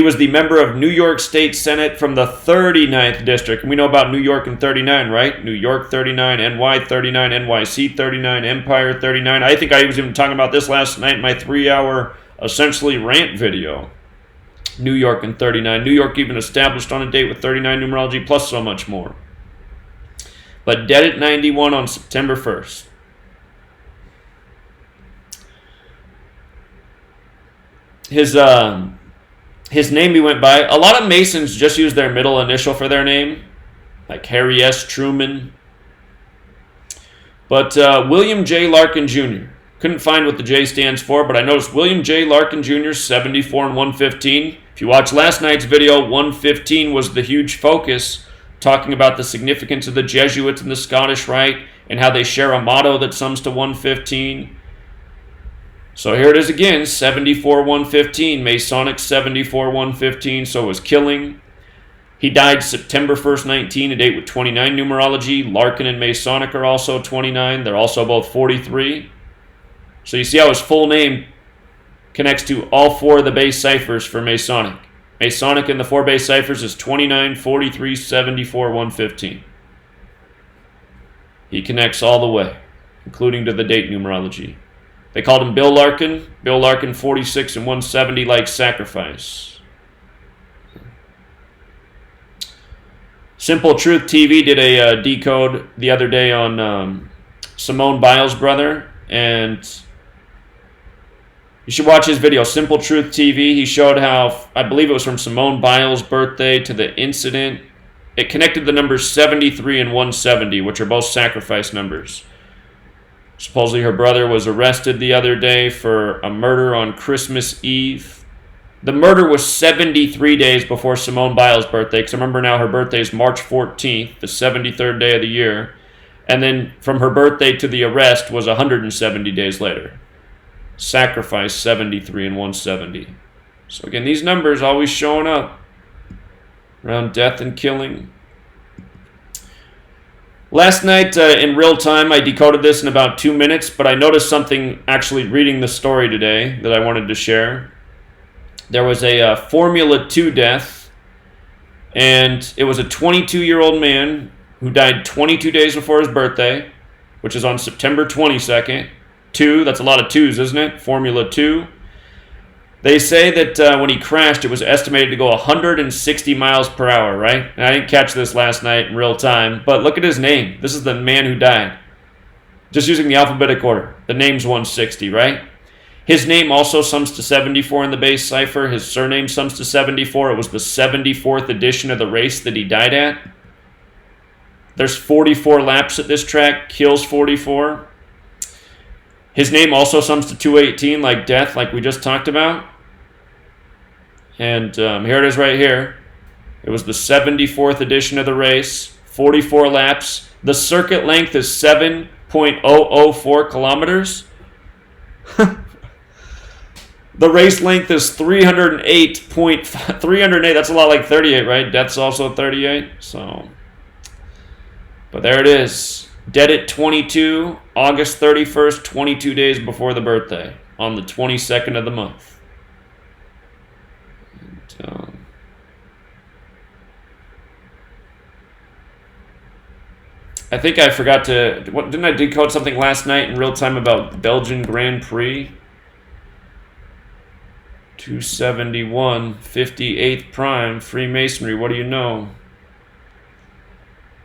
was the member of New York State Senate from the 39th District. And we know about New York and 39, right? New York 39, NY 39, NYC 39, Empire 39. I think I was even talking about this last night in my 3-hour essentially rant video. New York and 39. New York even established on a date with 39 numerology plus so much more. But dead at 91 on September 1st. His name he went by. A lot of Masons just use their middle initial for their name, like Harry S. Truman. But William J. Larkin Jr. Couldn't find what the J stands for, but I noticed William J. Larkin Jr. 74 and 115. If you watched last night's video, 115 was the huge focus, talking about the significance of the Jesuits and the Scottish Rite and how they share a motto that sums to 115. So here it is again, 74-115, Masonic 74-115, so was killing. He died September 1st, 19, a date with 29 numerology. Larkin and Masonic are also 29. They're also both 43. So you see how his full name connects to all 4 of the base ciphers for Masonic. Masonic in the 4 base ciphers is 29, 43, 74, 115. He connects all the way, including to the date numerology. They called him Bill Larkin. Bill Larkin, 46 and 170, like sacrifice. Simple Truth TV did a decode the other day on Simone Biles' brother, and you should watch his video, Simple Truth TV. He showed how, I believe it was from Simone Biles' birthday to the incident. It connected the numbers 73 and 170, which are both sacrifice numbers. Supposedly her brother was arrested the other day for a murder on Christmas Eve. The murder was 73 days before Simone Biles' birthday, because I remember now her birthday is March 14th, the 73rd day of the year. And then from her birthday to the arrest was 170 days later. Sacrifice 73 and 170. So again, these numbers always showing up around death and killing. Last night in real time, I decoded this in about 2 minutes, but I noticed something actually reading the story today that I wanted to share. There was a Formula 2 death, and it was a 22-year-old man who died 22 days before his birthday, which is on September 22nd. That's a lot of twos, isn't it? Formula 2. They say that when he crashed, it was estimated to go 160 miles per hour, right? And I didn't catch this last night in real time, but look at his name. This is the man who died. Just using the alphabetic order. The name's 160, right? His name also sums to 74 in the base cipher. His surname sums to 74. It was the 74th edition of the race that he died at. There's 44 laps at this track. Kills 44. His name also sums to 218, like death, like we just talked about. And here it is right here. It was the 74th edition of the race, 44 laps. The circuit length is 7.004 kilometers. The race length is 308. That's a lot like 38, right? Death's also 38. So, but there it is. Dead at 22, August 31st, 22 days before the birthday, on the 22nd of the month. And, I think I forgot to... didn't I decode something last night in real time about Belgian Grand Prix? 271, 58th prime, Freemasonry, what do you know?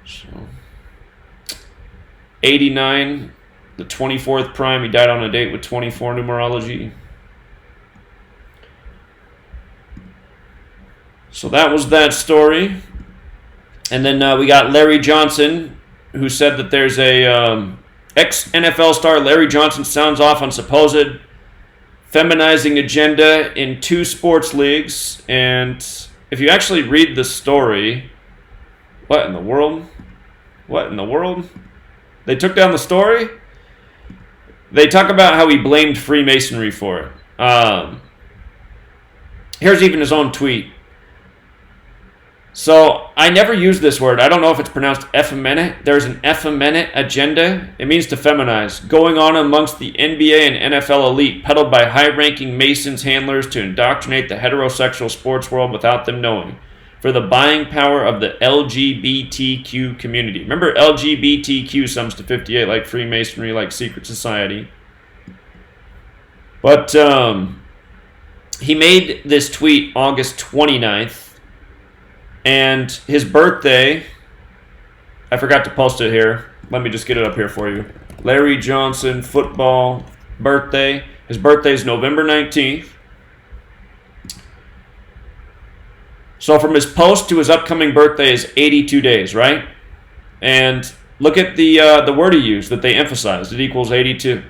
So... 89, the 24th prime, he died on a date with 24 numerology. So that was that story. And then we got Larry Johnson, who said that there's a ex-NFL star, Larry Johnson, sounds off on supposed feminizing agenda in 2 sports leagues. And if you actually read the story, what in the world? What in the world? They took down the story. They talk about how he blamed Freemasonry for it. Here's even his own tweet. So, I never use this word. I don't know if it's pronounced effeminate. There's an effeminate agenda. It means to feminize. Going on amongst the NBA and NFL elite, peddled by high-ranking Masons handlers to indoctrinate the heterosexual sports world without them knowing. For the buying power of the LGBTQ community. Remember, LGBTQ sums to 58, like Freemasonry, like secret society. But he made this tweet August 29th, and his birthday, I forgot to post it here. Let me just get it up here for you. Larry Johnson, football, birthday. His birthday is November 19th. So from his post to his upcoming birthday is 82 days, right? And look at the word he used that they emphasized. It equals 82.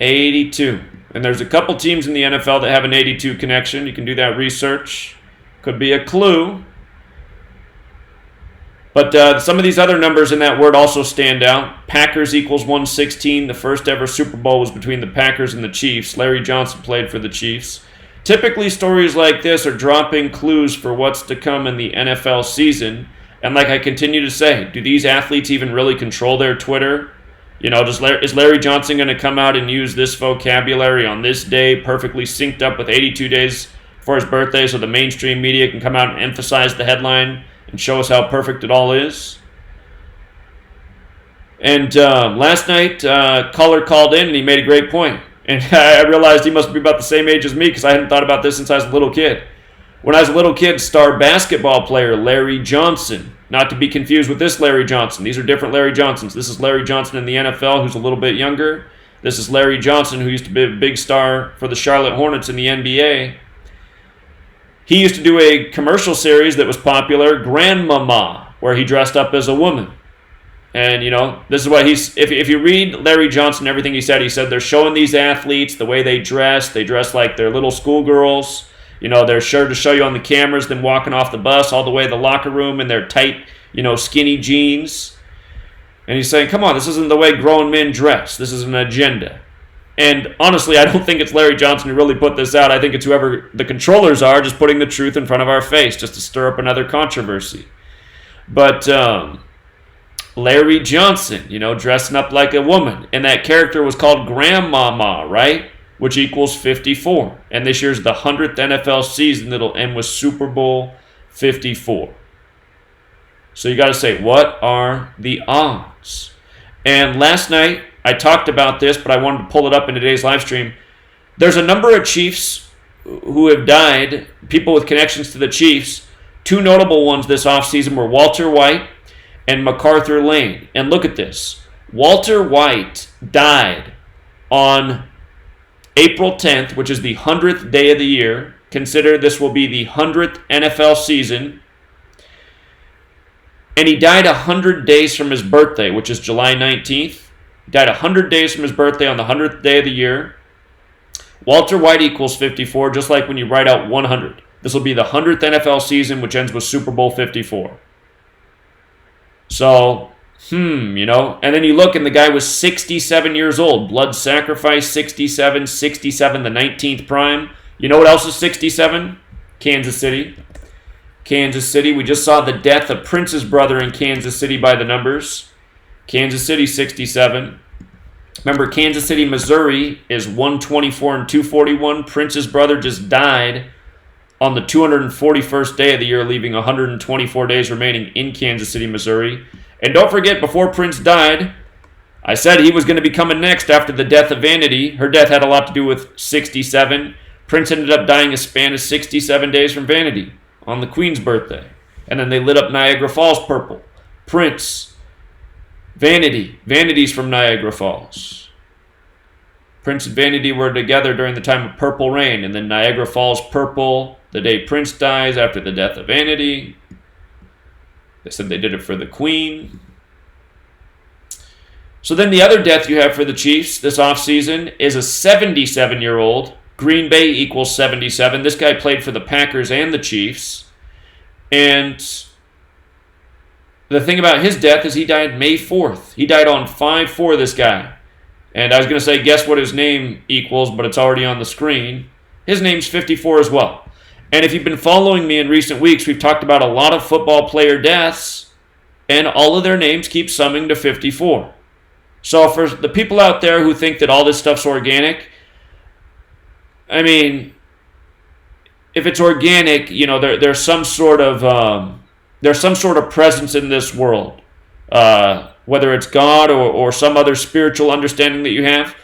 82. And there's a couple teams in the NFL that have an 82 connection. You can do that research. Could be a clue. But some of these other numbers in that word also stand out. Packers equals 116. The first ever Super Bowl was between the Packers and the Chiefs. Larry Johnson played for the Chiefs. Typically, stories like this are dropping clues for what's to come in the NFL season. And like I continue to say, do these athletes even really control their Twitter? You know, is Larry Johnson going to come out and use this vocabulary on this day, perfectly synced up with 82 days for his birthday, so the mainstream media can come out and emphasize the headline and show us how perfect it all is? And last night, caller called in and he made a great point. And I realized he must be about the same age as me because I hadn't thought about this since I was a little kid. When I was a little kid, star basketball player Larry Johnson, not to be confused with this Larry Johnson. These are different Larry Johnsons. This is Larry Johnson in the NFL, who's a little bit younger. This is Larry Johnson, who used to be a big star for the Charlotte Hornets in the NBA. He used to do a commercial series that was popular, Grandmama, where he dressed up as a woman. And, you know, this is what he's... If you read Larry Johnson, everything he said they're showing these athletes the way they dress like they're little schoolgirls. You know, they're sure to show you on the cameras them walking off the bus all the way to the locker room in their tight, you know, skinny jeans. And he's saying, come on, this isn't the way grown men dress. This is an agenda. And honestly, I don't think it's Larry Johnson who really put this out. I think it's whoever the controllers are just putting the truth in front of our face just to stir up another controversy. But Larry Johnson, dressing up like a woman. And that character was called Grandmama, right? Which equals 54. And this year's the 100th NFL season that'll end with Super Bowl 54. So you got to say, what are the odds? And last night, I talked about this, but I wanted to pull it up in today's live stream. There's a number of Chiefs who have died, people with connections to the Chiefs. Two notable ones this offseason were Walter White and MacArthur Lane. And look at this. Walter White died on April 10th, which is the 100th day of the year. Consider this will be the 100th NFL season. And he died 100 days from his birthday, which is July 19th. He died 100 days from his birthday on the 100th day of the year. Walter White equals 54, just like when you write out 100. This will be the 100th NFL season, which ends with Super Bowl 54. So, and then you look and the guy was 67 years old. Blood sacrifice, 67, the 19th prime. You know what else is 67? Kansas City. We just saw the death of Prince's brother in Kansas City by the numbers. Kansas City, 67. Remember, Kansas City, Missouri is 124 and 241. Prince's brother just died on the 241st day of the year, leaving 124 days remaining in Kansas City, Missouri. And don't forget, before Prince died, I said he was going to be coming next after the death of Vanity. Her death had a lot to do with 67. Prince ended up dying a span of 67 days from Vanity on the Queen's birthday. And then they lit up Niagara Falls purple. Prince, Vanity. Vanity's from Niagara Falls. Prince and Vanity were together during the time of Purple Rain. And then Niagara Falls purple the day Prince dies after the death of Vanity. They said they did it for the Queen. So then the other death you have for the Chiefs this offseason is a 77-year-old. Green Bay equals 77. This guy played for the Packers and the Chiefs. And the thing about his death is he died May 4th. He died on 5/4, this guy. And I was going to say, guess what his name equals, but it's already on the screen. His name's 54 as well. And if you've been following me in recent weeks, we've talked about a lot of football player deaths, and all of their names keep summing to 54. So for the people out there who think that all this stuff's organic, I mean, if it's organic, there's some sort of presence in this world, whether it's God or some other spiritual understanding that you have.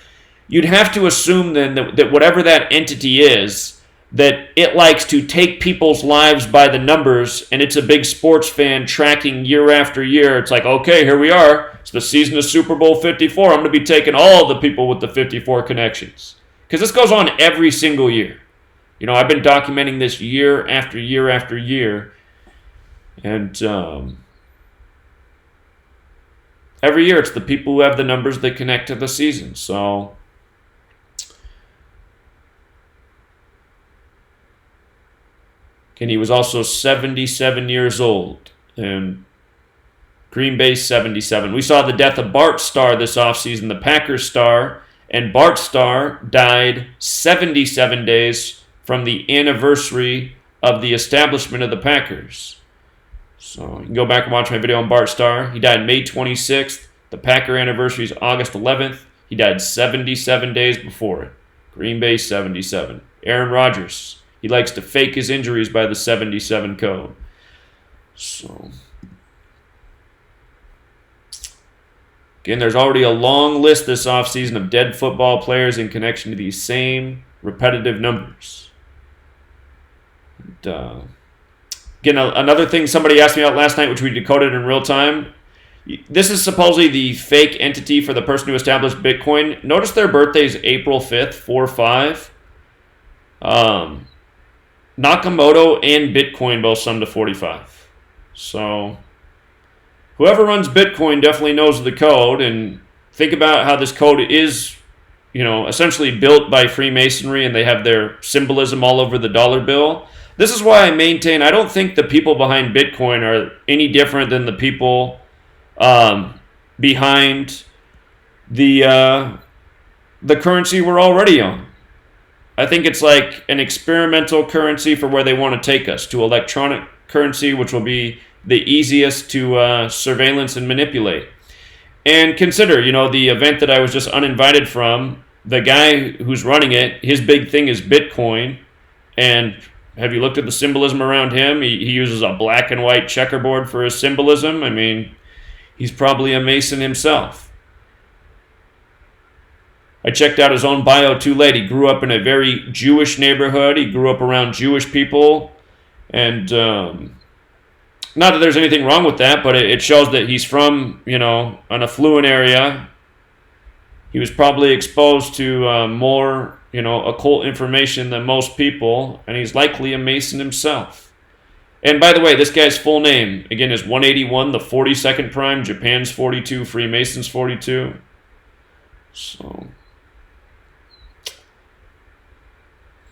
You'd have to assume then that whatever that entity is, that it likes to take people's lives by the numbers, and it's a big sports fan tracking year after year. It's like, okay, here we are. It's the season of Super Bowl 54. I'm going to be taking all the people with the 54 connections. Because this goes on every single year. I've been documenting this year after year after year. And every year it's the people who have the numbers that connect to the season. So and he was also 77 years old. And Green Bay, 77. We saw the death of Bart Starr this offseason, the Packers star. And Bart Starr died 77 days from the anniversary of the establishment of the Packers. So you can go back and watch my video on Bart Starr. He died May 26th. The Packer anniversary is August 11th. He died 77 days before it. Green Bay, 77. Aaron Rodgers. He likes to fake his injuries by the 77 code. So again, there's already a long list this offseason of dead football players in connection to these same repetitive numbers. And, again, another thing somebody asked me about last night, which we decoded in real time. This is supposedly the fake entity for the person who established Bitcoin. Notice their birthday is April 5th, 4/5. Nakamoto and Bitcoin both sum to 45. So whoever runs Bitcoin definitely knows the code, and think about how this code is, essentially built by Freemasonry, and they have their symbolism all over the dollar bill. This is why I maintain I don't think the people behind Bitcoin are any different than the people behind the currency we're already on. I think it's like an experimental currency for where they want to take us, to electronic currency, which will be the easiest to surveillance and manipulate. And consider, the event that I was just uninvited from, the guy who's running it, his big thing is Bitcoin. And have you looked at the symbolism around him? He uses a black and white checkerboard for his symbolism. I mean, he's probably a Mason himself. I checked out his own bio too late. He grew up in a very Jewish neighborhood. He grew up around Jewish people. And not that there's anything wrong with that, but it shows that he's from, an affluent area. He was probably exposed to more, occult information than most people. And he's likely a Mason himself. And by the way, this guy's full name, again, is 181, the 42nd prime, Japan's 42, Freemasons 42. So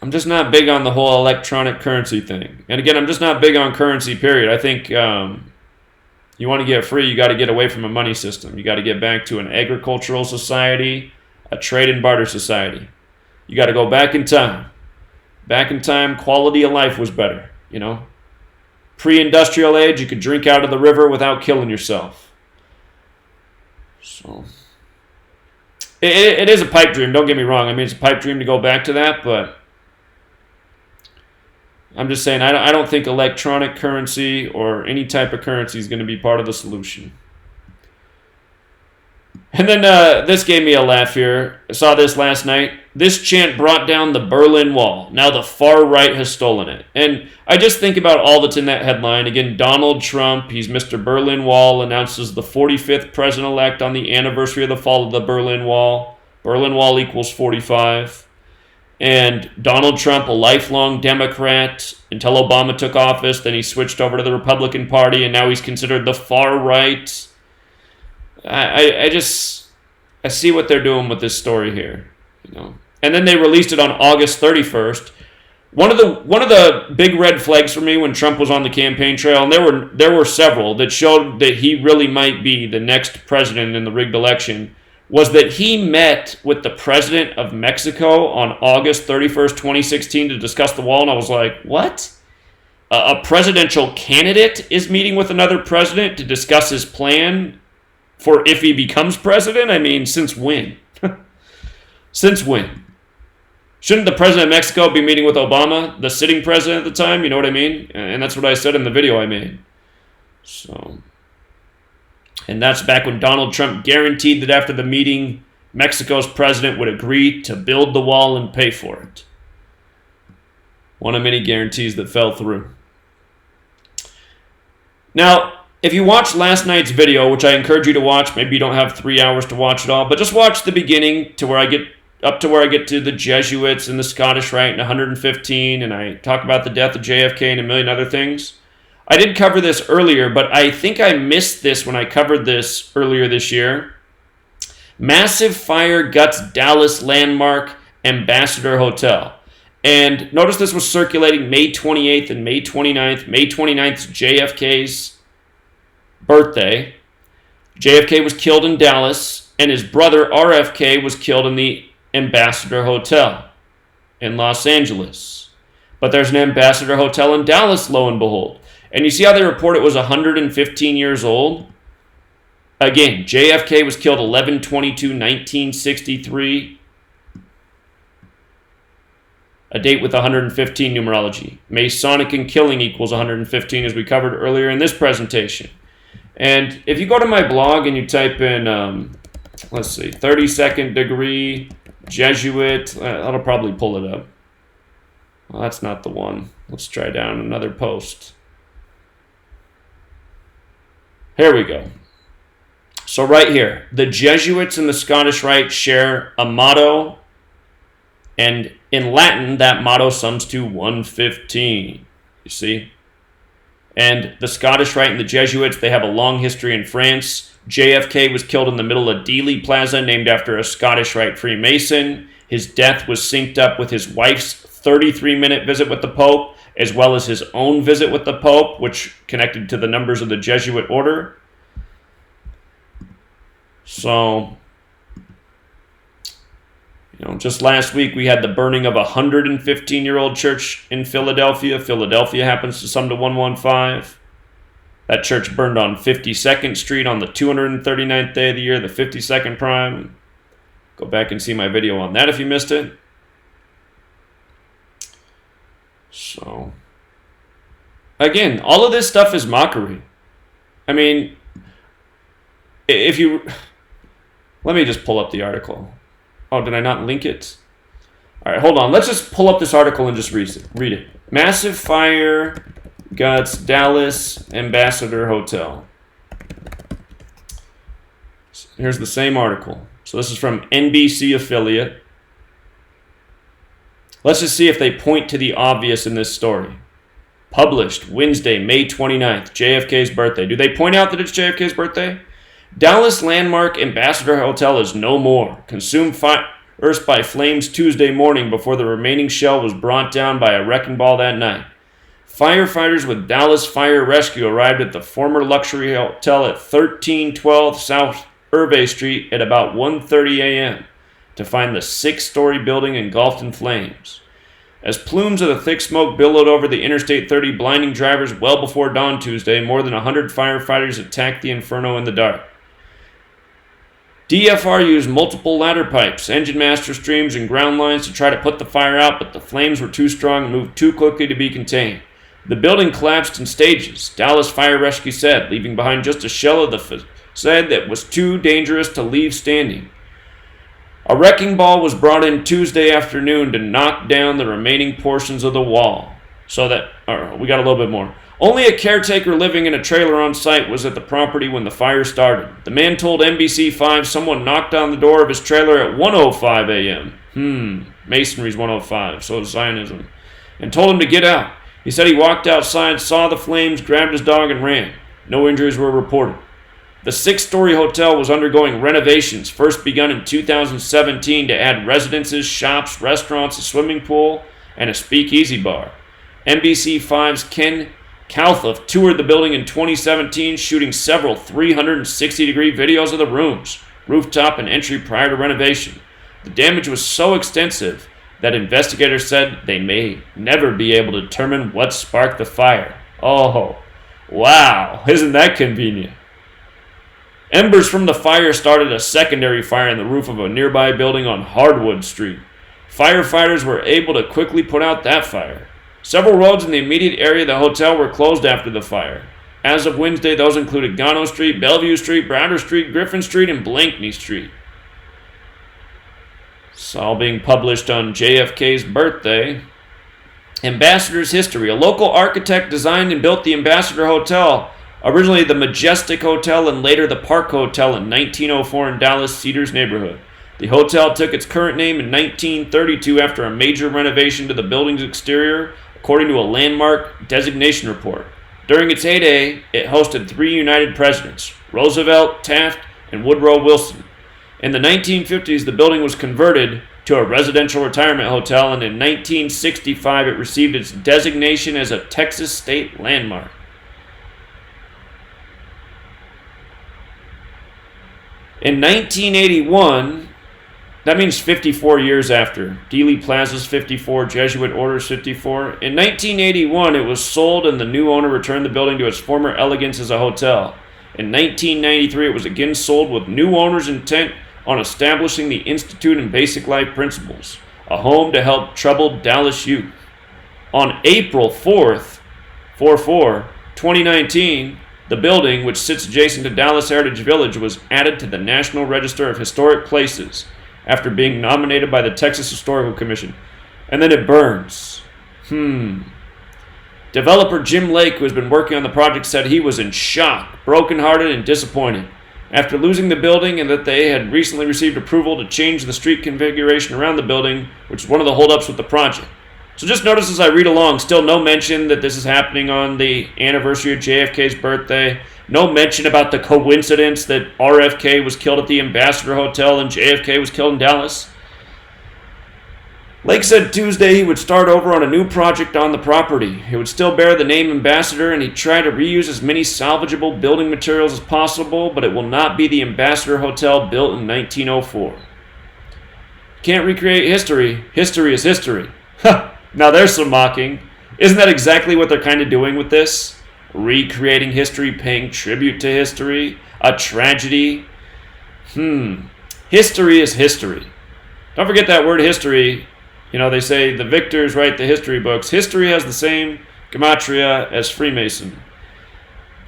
I'm just not big on the whole electronic currency thing. And again, I'm just not big on currency, period. I think you want to get free, you got to get away from a money system. You got to get back to an agricultural society, a trade and barter society. You got to go back in time. Back in time, quality of life was better, Pre-industrial age, you could drink out of the river without killing yourself. So it is a pipe dream, don't get me wrong. I mean, it's a pipe dream to go back to that, but I'm just saying, I don't think electronic currency or any type of currency is going to be part of the solution. And then this gave me a laugh here. I saw this last night. This chant brought down the Berlin Wall. Now the far right has stolen it. And I just think about all that's in that headline. Again, Donald Trump, he's Mr. Berlin Wall, announces the 45th president-elect on the anniversary of the fall of the Berlin Wall. Berlin Wall equals 45. And Donald Trump, a lifelong Democrat, until Obama took office, then he switched over to the Republican Party, and now he's considered the far right. I see what they're doing with this story here, And then they released it on August 31st. One of the big red flags for me when Trump was on the campaign trail, and there were several that showed that he really might be the next president in the rigged election, was that he met with the president of Mexico on August 31st, 2016 to discuss the wall. And I was like, what? A presidential candidate is meeting with another president to discuss his plan for if he becomes president? I mean, since when? Since when? Shouldn't the president of Mexico be meeting with Obama, the sitting president at the time? You know what I mean? And that's what I said in the video I made. So... And that's back when Donald Trump guaranteed that after the meeting, Mexico's president would agree to build the wall and pay for it. One of many guarantees that fell through. Now, if you watched last night's video, which I encourage you to watch, maybe you don't have 3 hours to watch it all, but just watch the beginning to where I get to the Jesuits and the Scottish Rite in 115, and I talk about the death of JFK and a million other things. I did cover this earlier, but I think I missed this when I covered this earlier this year. Massive fire guts Dallas landmark Ambassador Hotel. And notice this was circulating May 28th and May 29th. May 29th is JFK's birthday. JFK was killed in Dallas, and his brother RFK was killed in the Ambassador Hotel in Los Angeles. But there's an Ambassador Hotel in Dallas, lo and behold. And you see how they report it was 115 years old? Again, JFK was killed 11/22/1963. A date with 115 numerology. Masonic and killing equals 115, as we covered earlier in this presentation. And if you go to my blog and you type in, 32nd degree Jesuit, that'll probably pull it up. Well, that's not the one. Let's try down another post. Here we go. So right here, the Jesuits and the Scottish Rite share a motto, and in Latin, that motto sums to 115, you see? And the Scottish Rite and the Jesuits, they have a long history in France. JFK was killed in the middle of Dealey Plaza, named after a Scottish Rite Freemason. His death was synced up with his wife's 33-minute visit with the Pope, as well as his own visit with the Pope, which connected to the numbers of the Jesuit order. So, just last week we had the burning of a 115-year-old church in Philadelphia. Philadelphia happens to sum to 115. That church burned on 52nd Street on the 239th day of the year, the 52nd prime. Go back and see my video on that if you missed it. So, again, all of this stuff is mockery. I mean, if you... Let me just pull up the article. Oh, did I not link it? All right, hold on. Let's just pull up this article and just read it. Massive fire guts Dallas Ambassador Hotel. Here's the same article. So this is from NBC affiliate. Let's just see if they point to the obvious in this story. Published Wednesday, May 29th, JFK's birthday. Do they point out that it's JFK's birthday? Dallas landmark Ambassador Hotel is no more. Consumed first by flames Tuesday morning before the remaining shell was brought down by a wrecking ball that night. Firefighters with Dallas Fire Rescue arrived at the former luxury hotel at 1312 South Irvay Street at about 1:30 a.m. to find the 6-story building engulfed in flames. As plumes of the thick smoke billowed over the Interstate 30, blinding drivers well before dawn Tuesday, more than 100 firefighters attacked the inferno in the dark. DFR used multiple ladder pipes, engine master streams, and ground lines to try to put the fire out, but the flames were too strong and moved too quickly to be contained. The building collapsed in stages, Dallas Fire Rescue said, leaving behind just a shell of the facade that was too dangerous to leave standing. A wrecking ball was brought in Tuesday afternoon to knock down the remaining portions of the wall. We got a little bit more. Only a caretaker living in a trailer on site was at the property when the fire started. The man told NBC5 someone knocked on the door of his trailer at 1:05 a.m. Masonry's 1:05, so is Zionism. And told him to get out. He said he walked outside, saw the flames, grabbed his dog, and ran. No injuries were reported. The 6-story hotel was undergoing renovations, first begun in 2017 to add residences, shops, restaurants, a swimming pool, and a speakeasy bar. NBC5's Ken Kalthoff toured the building in 2017, shooting several 360-degree videos of the rooms, rooftop, and entry prior to renovation. The damage was so extensive that investigators said they may never be able to determine what sparked the fire. Oh, wow, isn't that convenient? Embers from the fire started a secondary fire in the roof of a nearby building on Hardwood Street. Firefighters were able to quickly put out that fire. Several roads in the immediate area of the hotel were closed after the fire. As of Wednesday, those included Gano Street, Bellevue Street, Browder Street, Griffin Street, and Blankney Street. It's all being published on JFK's birthday. Ambassador's history. A local architect designed and built the Ambassador Hotel, originally the Majestic Hotel and later the Park Hotel in 1904 in Dallas Cedars neighborhood. The hotel took its current name in 1932 after a major renovation to the building's exterior, according to a landmark designation report. During its heyday, it hosted 3 United presidents, Roosevelt, Taft, and Woodrow Wilson. In the 1950s, the building was converted to a residential retirement hotel, and in 1965, it received its designation as a Texas state landmark. In 1981, that means 54 years after. Dealey Plaza's 54, Jesuit Order's 54. In 1981, it was sold and the new owner returned the building to its former elegance as a hotel. In 1993, it was again sold with new owners intent on establishing the Institute and Basic Life Principles, a home to help troubled Dallas youth. On April 4th, 2019, the building, which sits adjacent to Dallas Heritage Village, was added to the National Register of Historic Places after being nominated by the Texas Historical Commission. And then it burns. Developer Jim Lake, who has been working on the project, said he was in shock, brokenhearted, and disappointed after losing the building, and that they had recently received approval to change the street configuration around the building, which is one of the holdups with the project. So just notice as I read along, still no mention that this is happening on the anniversary of JFK's birthday. No mention about the coincidence that RFK was killed at the Ambassador Hotel and JFK was killed in Dallas. Lake said Tuesday he would start over on a new project on the property. It would still bear the name Ambassador, and he'd try to reuse as many salvageable building materials as possible, but it will not be the Ambassador Hotel built in 1904. Can't recreate history. History is history. Ha! Now there's some mocking. Isn't that exactly what they're kind of doing with this? Recreating history, paying tribute to history? A tragedy? History is history. Don't forget that word history. You know, they say the victors write the history books. History has the same gematria as Freemason.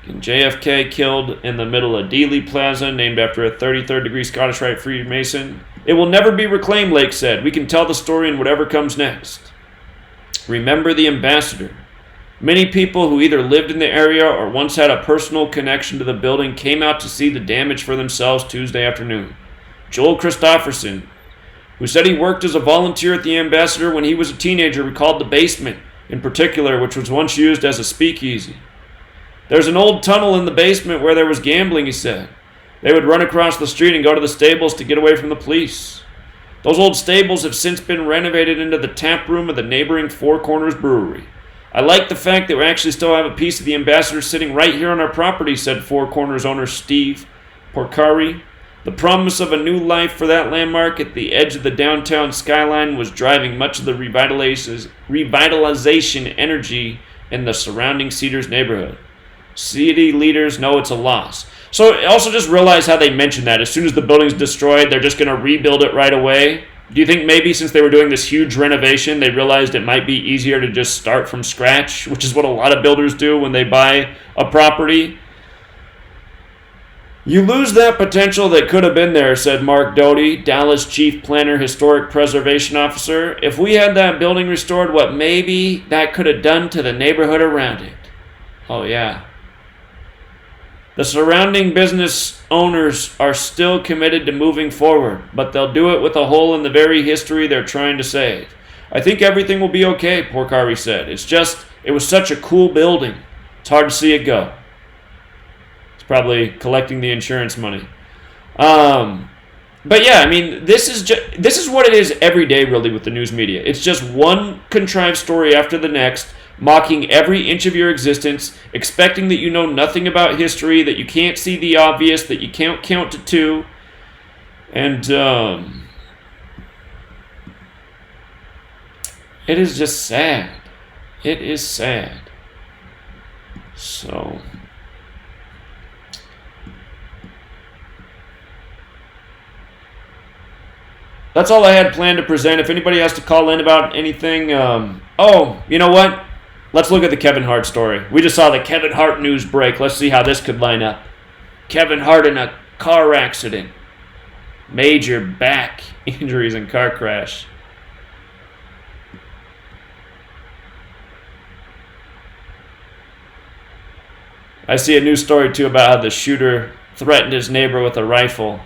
And JFK killed in the middle of Dealey Plaza, named after a 33rd degree Scottish Rite Freemason. It will never be reclaimed, Lake said. We can tell the story in whatever comes next. Remember the Ambassador. Many people who either lived in the area or once had a personal connection to the building came out to see the damage for themselves Tuesday afternoon. Joel Christofferson, who said he worked as a volunteer at the Ambassador when he was a teenager, recalled the basement, in particular, which was once used as a speakeasy. There's an old tunnel in the basement where there was gambling, he said. They would run across the street and go to the stables to get away from the police. Those old stables have since been renovated into the tap room of the neighboring Four Corners Brewery. I like the fact that we actually still have a piece of the Ambassador sitting right here on our property, said Four Corners owner Steve Porcari. The promise of a new life for that landmark at the edge of the downtown skyline was driving much of the revitalization energy in the surrounding Cedars neighborhood. City leaders know it's a loss. So also just realize how they mentioned that. As soon as the building's destroyed, they're just going to rebuild it right away. Do you think maybe since they were doing this huge renovation, they realized it might be easier to just start from scratch, which is what a lot of builders do when they buy a property? You lose that potential that could have been there, said Mark Doty, Dallas Chief Planner, Historic Preservation Officer. If we had that building restored, what maybe that could have done to the neighborhood around it. Oh, yeah. The surrounding business owners are still committed to moving forward, but they'll do it with a hole in the very history they're trying to save. I think everything will be okay, Porcari said. It was such a cool building. It's hard to see it go. It's probably collecting the insurance money. But yeah, I mean, this is what it is every day, really, with the news media. It's just one contrived story after the next, mocking every inch of your existence, expecting that you know nothing about history, that you can't see the obvious, that you can't count to two. And it is just sad. It is sad. So that's all I had planned to present. If anybody has to call in about anything, oh, you know what? Let's look at the Kevin Hart story. We just saw the Kevin Hart news break. Let's see how this could line up. Kevin Hart in a car accident. Major back injuries in car crash. I see a news story, too, about how the shooter threatened his neighbor with a rifle.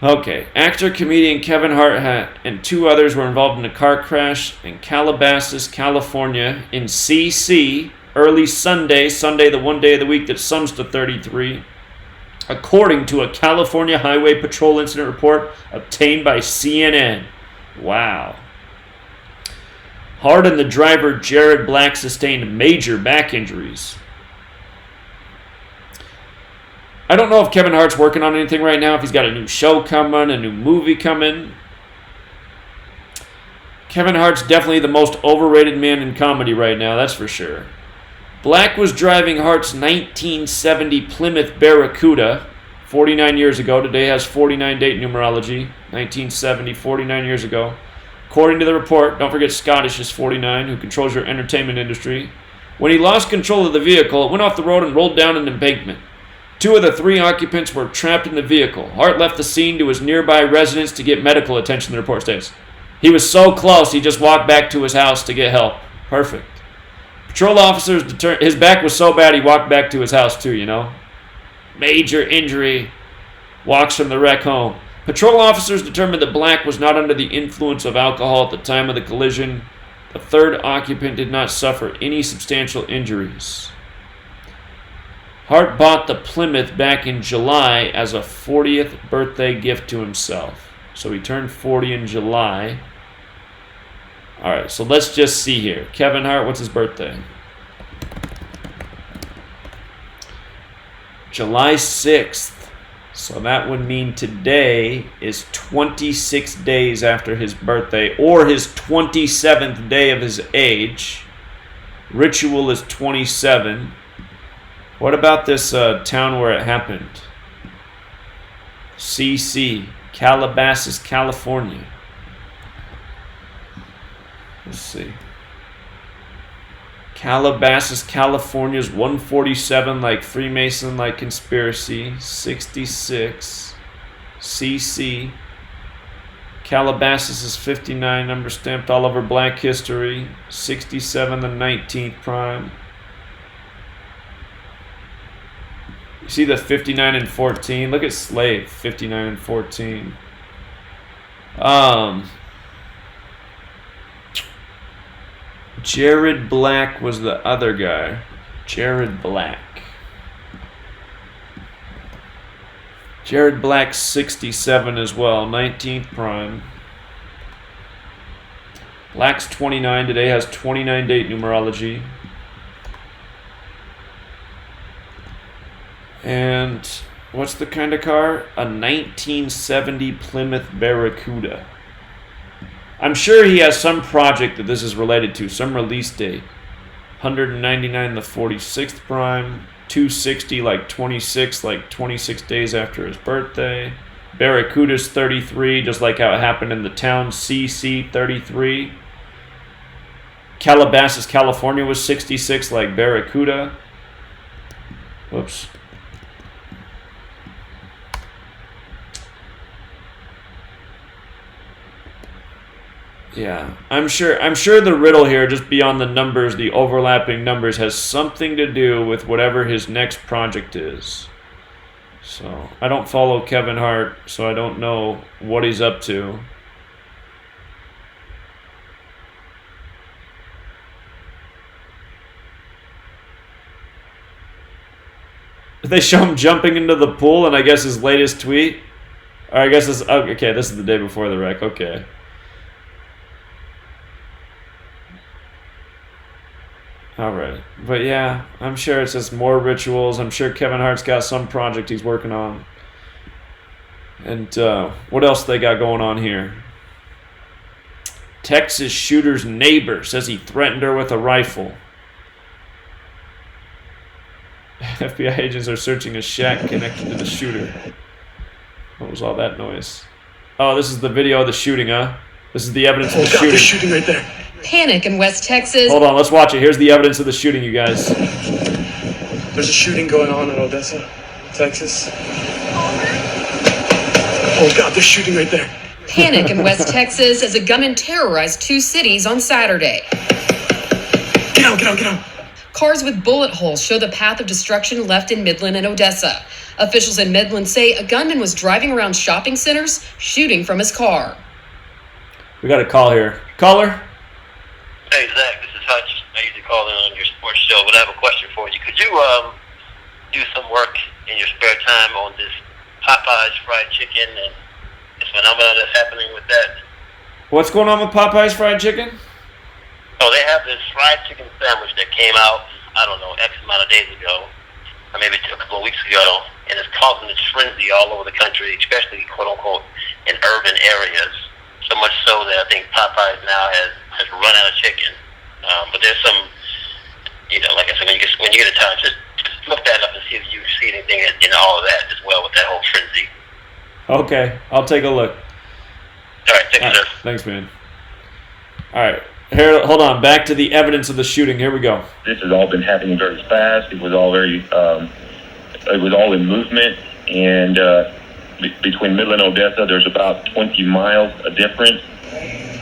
Okay, actor-comedian Kevin Hart and two others were involved in a car crash in Calabasas, California, in CC, early Sunday the one day of the week that sums to 33, according to a California Highway Patrol incident report obtained by CNN. Wow. Hart and the driver, Jared Black, sustained major back injuries. I don't know if Kevin Hart's working on anything right now, if he's got a new show coming, a new movie coming. Kevin Hart's definitely the most overrated man in comedy right now, that's for sure. Black was driving Hart's 1970 Plymouth Barracuda 49 years ago. Today has 49 date numerology. 1970, 49 years ago. According to the report, don't forget Scottish is 49, who controls your entertainment industry. When he lost control of the vehicle, it went off the road and rolled down an embankment. Two of the three occupants were trapped in the vehicle. Hart left the scene to his nearby residence to get medical attention, the report states. He was so close, he just walked back to his house to get help. Perfect. Patrol officers determined his back was so bad he walked back to his house too, you know. Major injury. Walks from the wreck home. Patrol officers determined that Black was not under the influence of alcohol at the time of the collision. The third occupant did not suffer any substantial injuries. Hart bought the Plymouth back in July as a 40th birthday gift to himself. So he turned 40 in July. All right, so let's just see here. Kevin Hart, what's his birthday? July 6th. So that would mean today is 26 days after his birthday, or his 27th day of his age. Ritual is 27. What about this town where it happened? CC, Calabasas, California. Let's see. Calabasas, California is 147, like Freemason, like conspiracy. 66. CC. Calabasas is 59, number stamped all over Black History. 67, the 19th prime. You see the 59 and 14? Look at Slave, 59 and 14. Jared Black was the other guy. Jared Black. Jared Black, 67 as well, 19th prime. Black's 29 today, has 29 date numerology. And what's the kind of car? A 1970 Plymouth Barracuda. I'm sure he has some project that this is related to, some release date. 199, the 46th prime. 260, like 26, like 26 days after his birthday. Barracuda's 33, just like how it happened in the town. CC 33. Calabasas, California was 66, like Barracuda. Whoops. Yeah, I'm sure the riddle here, just beyond the numbers, the overlapping numbers, has something to do with whatever his next project is. So, I don't follow Kevin Hart, so I don't know what he's up to. They show him jumping into the pool, and I guess his latest tweet, or I guess this, okay, this is the day before the wreck, okay. Alright, but yeah, I'm sure it's just more rituals. I'm sure Kevin Hart's got some project he's working on. And what else they got going on here? Texas shooter's neighbor says he threatened her with a rifle. FBI agents are searching a shack connected to the shooter. What was all that noise? Oh, this is the video of the shooting, huh? This is the evidence of the shooting. There's shooting right there. Panic in West Texas. Hold on, let's watch it. Here's the evidence of the shooting, you guys. There's a shooting going on in Odessa, Texas. Oh God, there's shooting right there. Panic in West Texas as a gunman terrorized two cities on Saturday. Get out. Cars with bullet holes show the path of destruction left in Midland and Odessa. Officials in Midland say a gunman was driving around shopping centers, shooting from his car. We got a call here. Caller? Hey, Zach, this is Hutch. I usually call in on your sports show, but I have a question for you. Could you do some work in your spare time on this Popeye's fried chicken and this phenomenon that's happening with that? What's going on with Popeye's fried chicken? Oh, they have this fried chicken sandwich that came out, I don't know, X amount of days ago, or maybe a couple of weeks ago, and it's causing this frenzy all over the country, especially, quote-unquote, in urban areas. So much so that I think Popeyes now has run out of chicken. But there's some, like I said, when you get a time, just look that up and see if you see anything in all of that as well with that whole frenzy. Okay, I'll take a look. All right, thanks, sir. Thanks, man. All right, here, hold on. Back to the evidence of the shooting. Here we go. This has all been happening very fast. It was all it was all in movement, and between Midland and Odessa, there's about 20 miles a difference.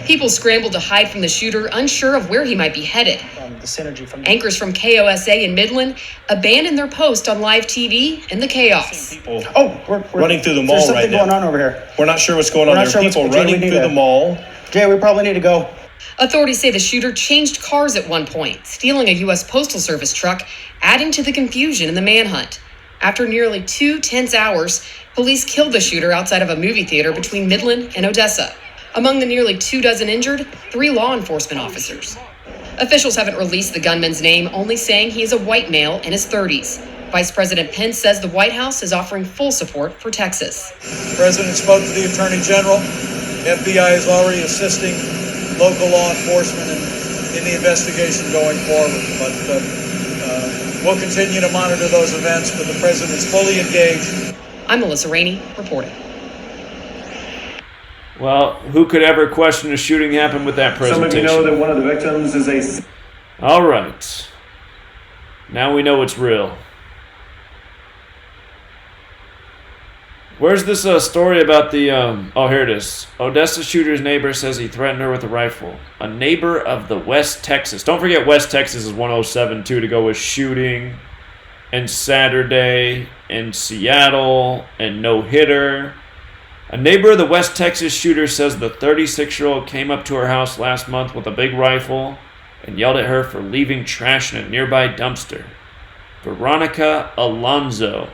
People scrambled to hide from the shooter, unsure of where he might be headed. The synergy from Anchors from KOSA in Midland abandoned their post on live TV in the chaos. we're running through the mall there's something right now. going on over here. We're not sure what's going on. There are people running through the mall. Jay, we probably need to go. Authorities say the shooter changed cars at one point, stealing a U.S. Postal Service truck, adding to the confusion in the manhunt. After nearly 2 tense hours, police killed the shooter outside of a movie theater between Midland and Odessa. Among the nearly 24 injured, 3 law enforcement officers. Officials haven't released the gunman's name, only saying he is a white male in his 30s. Vice President Pence says the White House is offering full support for Texas. The President spoke to the Attorney General. FBI is already assisting local law enforcement in the investigation going forward. But we'll continue to monitor those events, but the President is fully engaged. I'm Melissa Rainey, reporting. Well, who could ever question a shooting happened with that presentation? Some of you know that one of the victims is a... All right. Now we know it's real. Where's this story about the, oh, here it is. Odessa shooter's neighbor says he threatened her with a rifle. A neighbor of the West Texas. Don't forget West Texas is 107, too, to go with shooting and Saturday and Seattle and no-hitter. A neighbor of the West Texas shooter says the 36-year-old came up to her house last month with a big rifle and yelled at her for leaving trash in a nearby dumpster. Veronica Alonzo,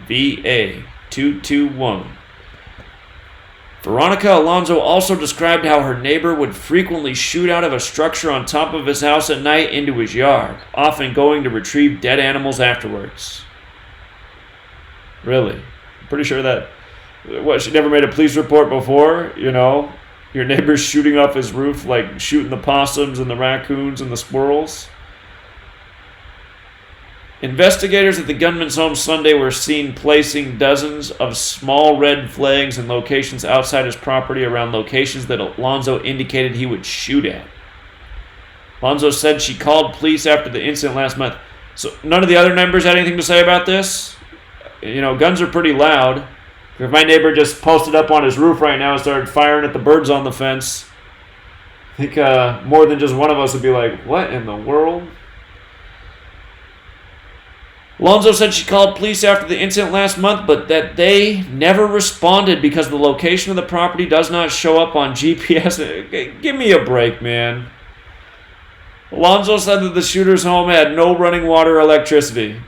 VA 221. Veronica Alonzo also described how her neighbor would frequently shoot out of a structure on top of his house at night into his yard, often going to retrieve dead animals afterwards. Really? I'm pretty sure that... What, she never made a police report before? You know, your neighbor's shooting off his roof, like shooting the possums and the raccoons and the squirrels. Investigators at the gunman's home Sunday were seen placing dozens of small red flags in locations outside his property around locations that Alonzo indicated he would shoot at. Alonzo said she called police after the incident last month. So none of the other neighbors had anything to say about this? You know, guns are pretty loud. If my neighbor just posted up on his roof right now and started firing at the birds on the fence, I think more than just one of us would be like, what in the world? Alonzo said she called police after the incident last month, but that they never responded because the location of the property does not show up on GPS. Give me a break, man. Alonzo said that the shooter's home had no running water or electricity.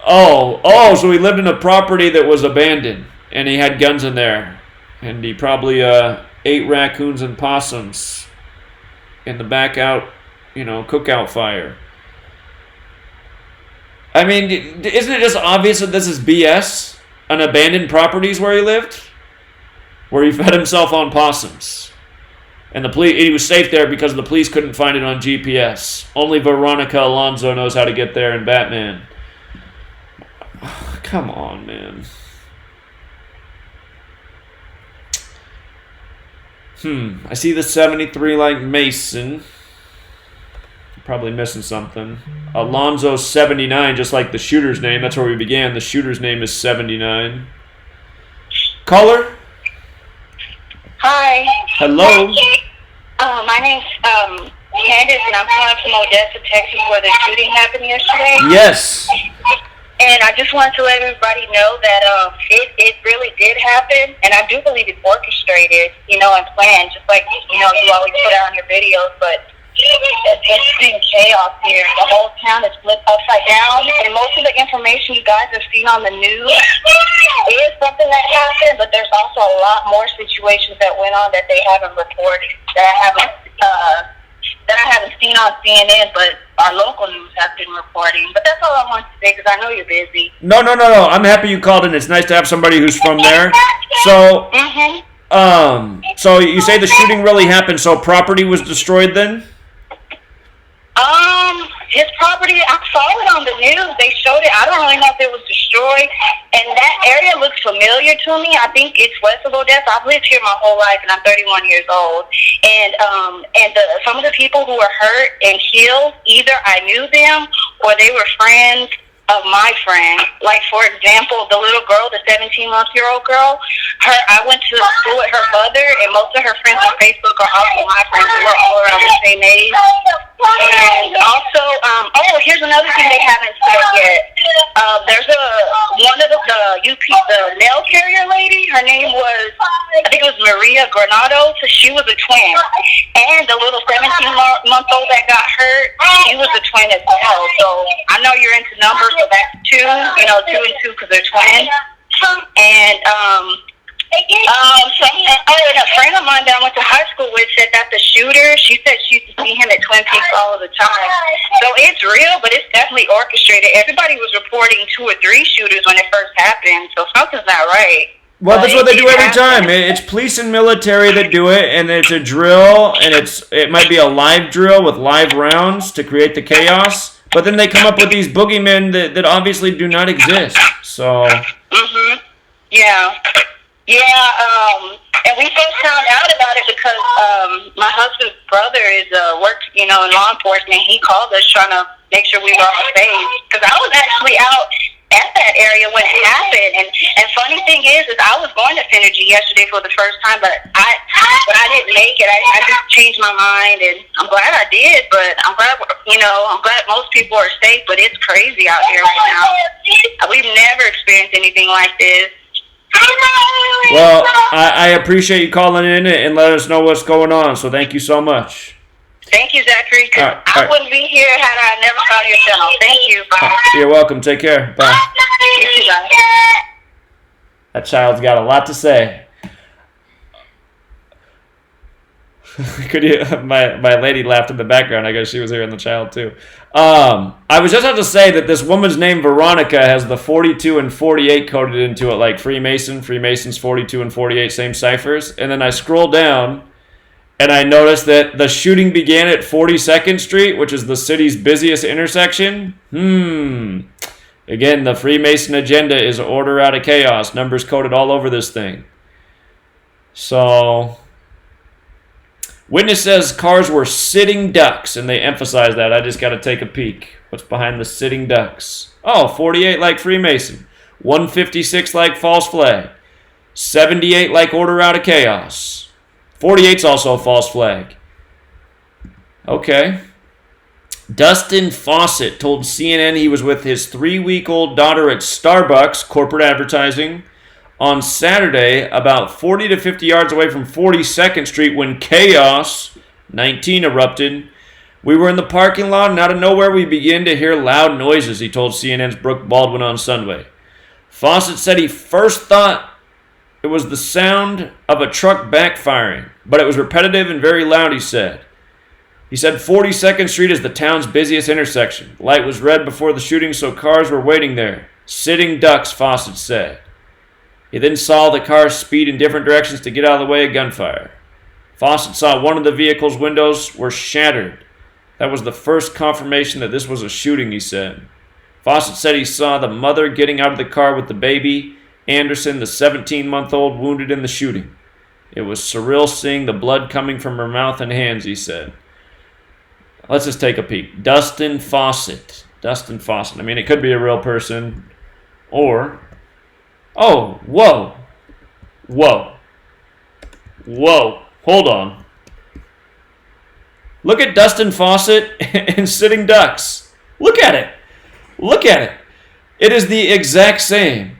Oh, so he lived in a property that was abandoned, and he had guns in there. And he probably ate raccoons and possums in the back out, cookout fire. I mean, isn't it just obvious that this is BS? An abandoned property is where he lived? Where he fed himself on possums. And he was safe there because the police couldn't find it on GPS. Only Veronica Alonzo knows how to get there in Batman. Come on, man. I see the 73 like Mason. Probably missing something. Alonzo 79, just like the shooter's name. That's where we began. The shooter's name is 79. Caller? Hi. Hello. My name's Candace, and I'm calling from Odessa, Texas, where the shooting happened yesterday. Yes. And I just wanted to let everybody know that it really did happen, and I do believe it's orchestrated, and planned, just like, you always put out on your videos, but it's been chaos here. The whole town is flipped upside down, and most of the information you guys have seen on the news is something that happened, but there's also a lot more situations that went on that they haven't reported, that I haven't seen on CNN, but our local news have been reporting. But that's all I want to say, because I know you're busy. No. I'm happy you called in. It's nice to have somebody who's from there. So, so you say the shooting really happened, so property was destroyed then? His property, I saw it on the news. They showed it. I don't really know if it was destroyed. And that area looks familiar to me. I think it's west of Odessa. I've lived here my whole life, and I'm 31 years old. And some of the people who were hurt and killed, either I knew them or they were friends of my friend. Like, for example, the little girl, the 17-month-old girl, I went to school with her mother, and most of her friends on Facebook are also my friends. We're all around the same age. And also, here's another thing they haven't said yet. There's one of the mail carrier lady, her name was, I think it was Maria Granado, so she was a twin. And the little 17-month-old that got hurt, she was a twin as well. So I know you're into numbers, so that's 2, 2 and 2 because they're twins. And, and a friend of mine that I went to high school with said that the shooter, she said she used to see him at Twin Peaks all of the time. So it's real, but it's definitely orchestrated. Everybody was reporting 2 or 3 shooters when it first happened, so something's not right. Well, that's what they do every time. It's police and military that do it, and it's a drill, and it might be a live drill with live rounds to create the chaos, but then they come up with these boogeymen that obviously do not exist. So. Yeah. Yeah, and we first found out about it because my husband's brother is works, in law enforcement. He called us trying to make sure we were all safe. Because I was actually out at that area when it happened. And funny thing is I was going to Synergy yesterday for the first time, but I didn't make it. I just changed my mind, and I'm glad I did. But I'm glad most people are safe. But it's crazy out here right now. We've never experienced anything like this. Well, I appreciate you calling in and letting us know what's going on, so thank you so much. Thank you, Zachary, because I wouldn't be here had I never found your channel. Thank you. Bye. You're welcome. Take care. Bye. You too, guys. That child's got a lot to say. Could you? My lady laughed in the background. I guess she was hearing the child too. I was just about to say that this woman's name Veronica has the 42 and 48 coded into it, like Freemason. Freemason's 42 and 48, same ciphers. And then I scroll down, and I noticed that the shooting began at 42nd Street, which is the city's busiest intersection. Again, the Freemason agenda is order out of chaos. Numbers coded all over this thing. So. Witness says cars were sitting ducks, and they emphasize that. I just got to take a peek. What's behind the sitting ducks? Oh, 48 like Freemason. 156 like false flag. 78 like order out of chaos. 48's also a false flag. Okay. Dustin Fawcett told CNN he was with his 3-week-old daughter at Starbucks, corporate advertising, on Saturday, about 40 to 50 yards away from 42nd Street when Chaos 19 erupted. We were in the parking lot, and out of nowhere we began to hear loud noises, he told CNN's Brooke Baldwin on Sunday. Fawcett said he first thought it was the sound of a truck backfiring, but it was repetitive and very loud, he said. He said 42nd Street is the town's busiest intersection. The light was red before the shooting, so cars were waiting there. Sitting ducks, Fawcett said. He then saw the cars speed in different directions to get out of the way of gunfire. Fawcett saw one of the vehicle's windows were shattered. That was the first confirmation that this was a shooting, he said. Fawcett said he saw the mother getting out of the car with the baby, Anderson, the 17-month-old, wounded in the shooting. It was surreal seeing the blood coming from her mouth and hands, he said. Let's just take a peek. Dustin Fawcett. Dustin Fawcett. I mean, it could be a real person, or... Oh, whoa. Whoa. Whoa. Hold on. Look at Dustin Fawcett and Sitting Ducks. Look at it. Look at it. It is the exact same.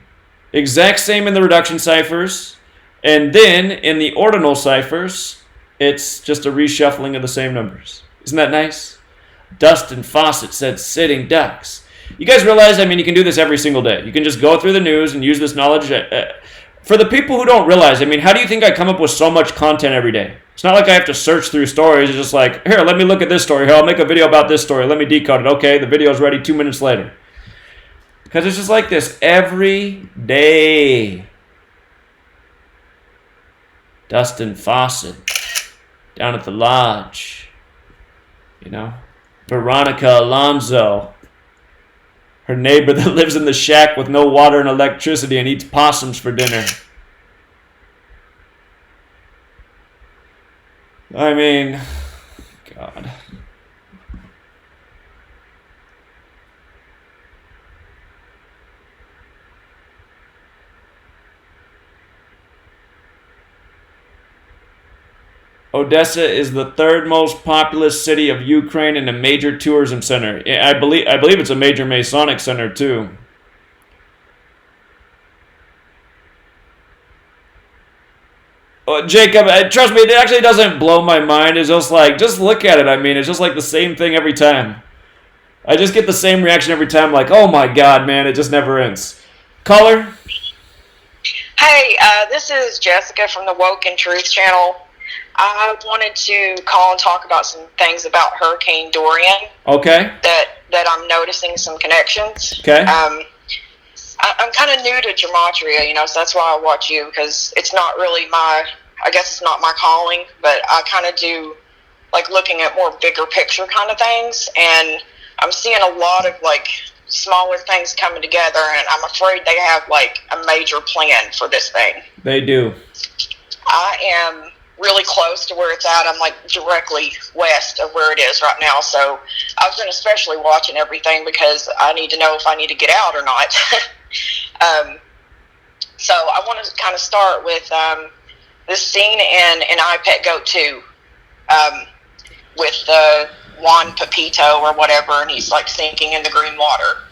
Exact same in the reduction ciphers. And then in the ordinal ciphers, it's just a reshuffling of the same numbers. Isn't that nice? Dustin Fawcett said Sitting Ducks. You guys realize, I mean, you can do this every single day. You can just go through the news and use this knowledge. For the people who don't realize, I mean, how do you think I come up with so much content every day? It's not like I have to search through stories. It's just like, here, let me look at this story. Here, I'll make a video about this story. Let me decode it. Okay, the video's ready 2 minutes later. Because it's just like this every day. Dustin Fawcett down at the lodge. You know? Veronica Alonzo. Her neighbor that lives in the shack with no water and electricity and eats possums for dinner. I mean, God. Odessa is the third most populous city of Ukraine and a major tourism center. I believe it's a major Masonic center too. Jacob, trust me, it actually doesn't blow my mind. It's just like, just look at it. I mean, it's just like the same thing every time. I just get the same reaction every time, like, oh my God, man, it just never ends. Caller? Hey, this is Jessica from the Woke and Truth channel. I wanted to call and talk about some things about Hurricane Dorian. Okay. That I'm noticing some connections. Okay. I'm kind of new to Gematria, so that's why I watch you, because it's not really I guess it's not my calling, but I kind of do like looking at more bigger picture kind of things, and I'm seeing a lot of like smaller things coming together, and I'm afraid they have like a major plan for this thing. They do. I am really close to where it's at. I'm like directly west of where it is right now, so I've been especially watching everything because I need to know if I need to get out or not. So I want to kind of start with this scene in I Pet Goat 2 with Juan Pepito or whatever, and he's like sinking in the green water.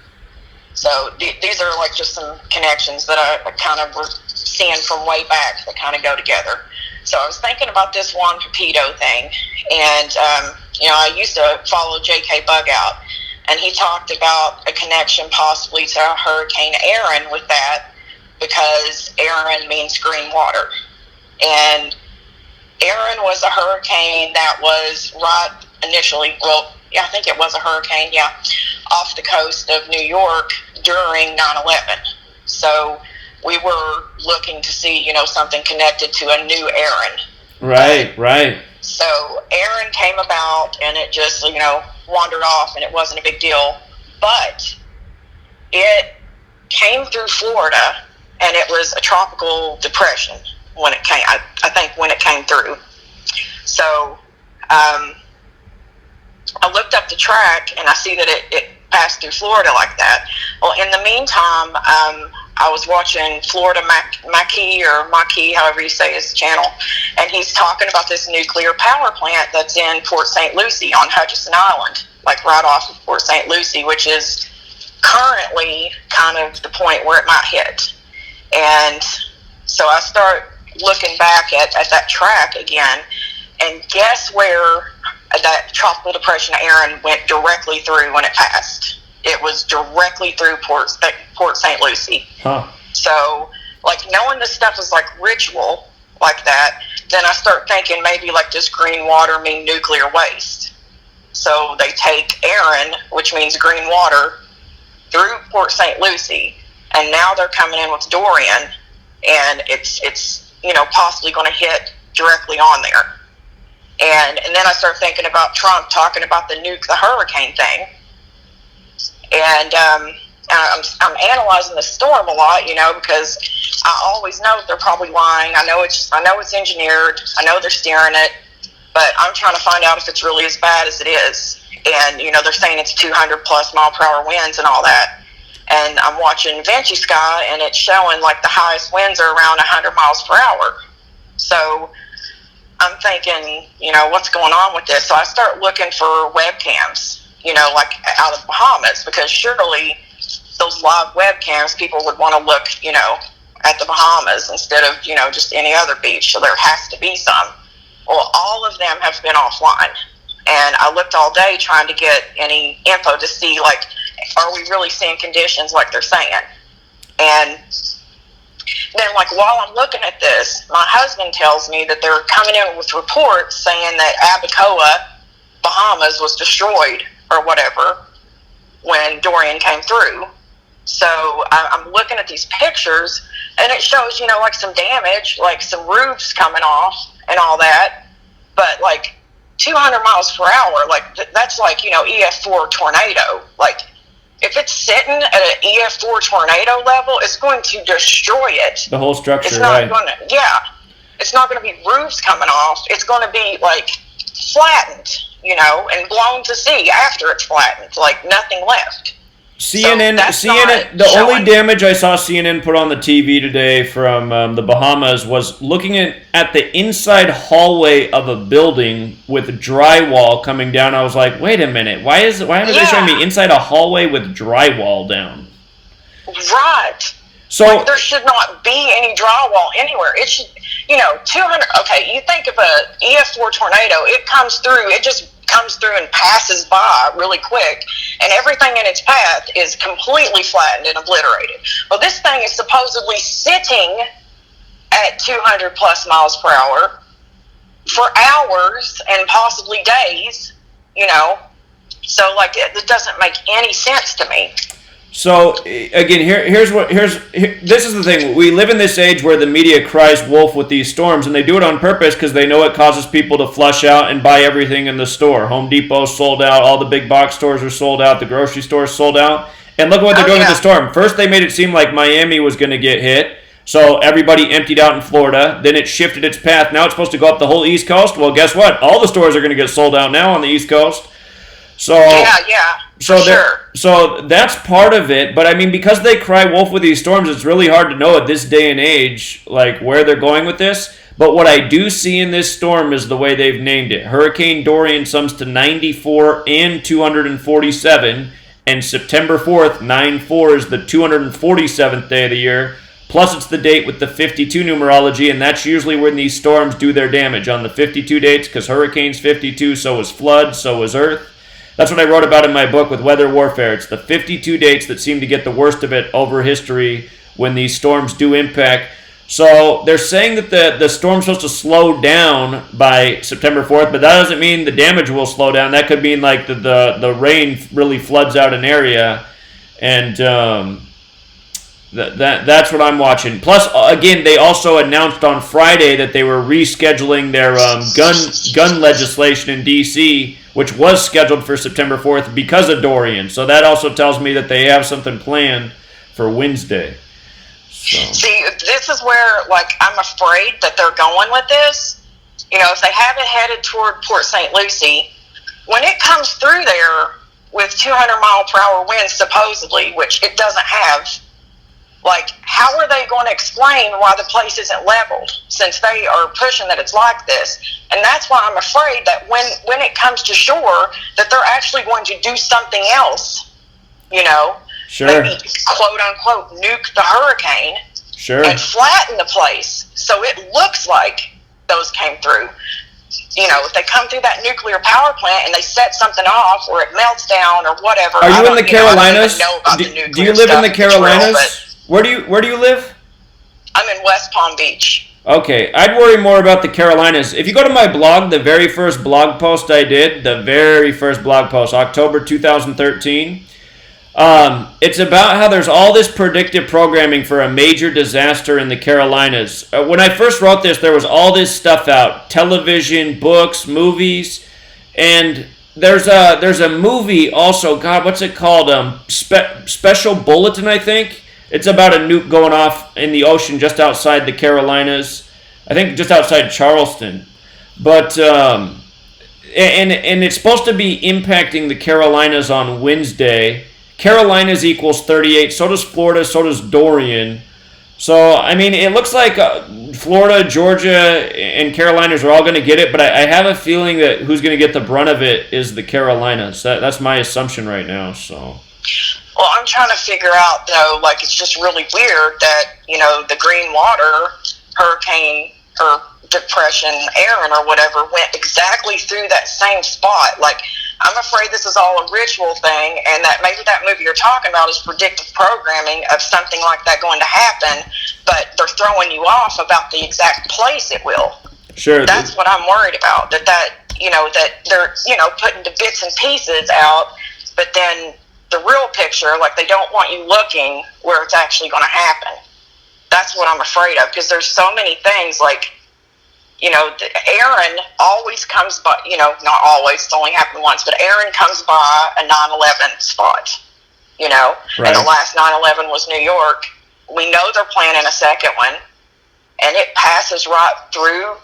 So these are like just some connections that I kind of were seeing from way back that kind of go together. So I was thinking about this Juan Pepito thing, and I used to follow J.K. Bugout, and he talked about a connection possibly to Hurricane Aaron with that, because Aaron means green water. And Aaron was a hurricane that was right initially, I think it was a hurricane, off the coast of New York during 9/11. So we were looking to see, something connected to a new Aaron. Right. So Aaron came about, and it just, wandered off, and it wasn't a big deal. But it came through Florida, and it was a tropical depression when it came. I think when it came through. So I looked up the track, and I see that it passed through Florida like that. Well, in the meantime, I was watching Florida Mackey, however you say his channel, and he's talking about this nuclear power plant that's in Port St. Lucie on Hutchinson Island, like right off of Port St. Lucie, which is currently kind of the point where it might hit. And so I start looking back at that track again, and guess where that tropical depression Aaron went directly through when it passed? It was directly through Port St. Lucie. Huh. So, like, knowing this stuff is like ritual like that, then I start thinking maybe like does green water mean nuclear waste? So they take Aaron, which means green water, through Port St. Lucie, and now they're coming in with Dorian, and it's possibly going to hit directly on there. And then I start thinking about Trump talking about the hurricane thing. And I'm analyzing the storm a lot, because I always know that they're probably lying. I know it's engineered. I know they're steering it, but I'm trying to find out if it's really as bad as it is. And they're saying it's 200 plus mile per hour winds and all that. And I'm watching Vinci Sky, and it's showing like the highest winds are around 100 miles per hour. So I'm thinking, what's going on with this? So I start looking for webcams, like out of the Bahamas, because surely those live webcams, people would want to look, at the Bahamas instead of, just any other beach. So there has to be some. Well, all of them have been offline. And I looked all day trying to get any info to see, like, are we really seeing conditions like they're saying? And then, like, while I'm looking at this, my husband tells me that they're coming in with reports saying that Abacoa, Bahamas, was destroyed or whatever when Dorian came through. So I'm looking at these pictures, and it shows, like some damage, like some roofs coming off and all that. But, like, 200 miles per hour, like, that's like, EF4 tornado. Like, if it's sitting at an EF4 tornado level, it's going to destroy it. The whole structure, it's not right? It's not going to be roofs coming off. It's going to be, like, flattened, and blown to sea after it's flattened, like nothing left. CNN, the only damage I saw CNN put on the TV today from the Bahamas was looking at the inside hallway of a building with drywall coming down. I was like, wait a minute, why are they showing me inside a hallway with drywall down? Right. So like, there should not be any drywall anywhere. It should, 200. Okay, you think of a EF4 tornado, it just comes through and passes by really quick, and everything in its path is completely flattened and obliterated. Well, this thing is supposedly sitting at 200 plus miles per hour for hours and possibly days, so it doesn't make any sense to me. So again, this is the thing. We live in this age where the media cries wolf with these storms, and they do it on purpose because they know it causes people to flush out and buy everything in the store. Home Depot's sold out, all the big box stores are sold out, the grocery stores sold out. And look at what they're doing with the storm. First, they made it seem like Miami was going to get hit, so everybody emptied out in Florida. Then it shifted its path. Now it's supposed to go up the whole East Coast. Well, guess what? All the stores are going to get sold out now on the East Coast. So So that's part of it, but I mean, because they cry wolf with these storms, it's really hard to know at this day and age, where they're going with this. But what I do see in this storm is the way they've named it. Hurricane Dorian sums to 94 and 247, and September 4th, 9/4 is the 247th day of the year. Plus, it's the date with the 52 numerology, and that's usually when these storms do their damage, on the 52 dates, because hurricane's 52, so is flood, so is Earth. That's what I wrote about in my book with Weather Warfare. It's the 52 dates that seem to get the worst of it over history when these storms do impact. So they're saying that the storm's supposed to slow down by September 4th, but that doesn't mean the damage will slow down. That could mean the rain really floods out an area, and that's what I'm watching. Plus, again, they also announced on Friday that they were rescheduling their gun legislation in D.C., which was scheduled for September 4th because of Dorian. So that also tells me that they have something planned for Wednesday. So. See, this is where, I'm afraid that they're going with this. If they have it headed toward Port St. Lucie, when it comes through there with 200 mile per hour winds, supposedly, which it doesn't have, how are they going to explain why the place isn't leveled, since they are pushing that it's like this? And that's why I'm afraid that when it comes to shore, that they're actually going to do something else, Sure. Maybe, quote unquote, nuke the hurricane, sure, and flatten the place so it looks like those came through. If they come through that nuclear power plant and they set something off, or it melts down, or whatever. Are you in the Carolinas? Do you live in the Carolinas? Where do you live? I'm in West Palm Beach. Okay, I'd worry more about the Carolinas. If you go to my blog, the very first blog post I did, October 2013, it's about how there's all this predictive programming for a major disaster in the Carolinas. When I first wrote this, there was all this stuff out, television, books, movies, and there's a movie also, God, what's it called? Special Bulletin, I think. It's about a nuke going off in the ocean just outside the Carolinas. I think just outside Charleston. But, and it's supposed to be impacting the Carolinas on Wednesday. Carolinas equals 38. So does Florida. So does Dorian. So, I mean, it looks like Florida, Georgia, and Carolinas are all going to get it. But I have a feeling that who's going to get the brunt of it is the Carolinas. That's my assumption right now, so... Well, I'm trying to figure out, though, it's just really weird that, the Green Water hurricane or depression, Aaron or whatever, went exactly through that same spot. I'm afraid this is all a ritual thing, and that maybe that movie you're talking about is predictive programming of something like that going to happen, but they're throwing you off about the exact place it will. Sure. That's what I'm worried about, that they're, putting the bits and pieces out, but then the real picture, they don't want you looking where it's actually going to happen. That's what I'm afraid of, because there's so many things, Aaron always comes by, not always, it's only happened once, but Aaron comes by a 9/11 spot, right. And the last 9/11 was New York. We know they're planning a second one, and it passes right through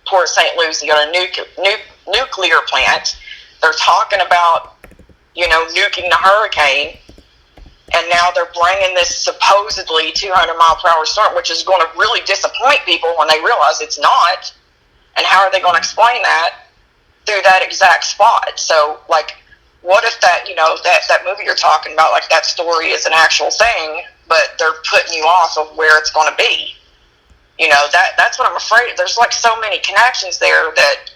Port St. Lucie on a nuclear plant. They're talking about nuking the hurricane, and now they're bringing this supposedly 200 mile per hour storm, which is going to really disappoint people when they realize it's not. And how are they going to explain that through that exact spot? So, what if that, that movie you're talking about, that story is an actual thing, but they're putting you off of where it's going to be? You know, that's what I'm afraid of. There's like so many connections there that,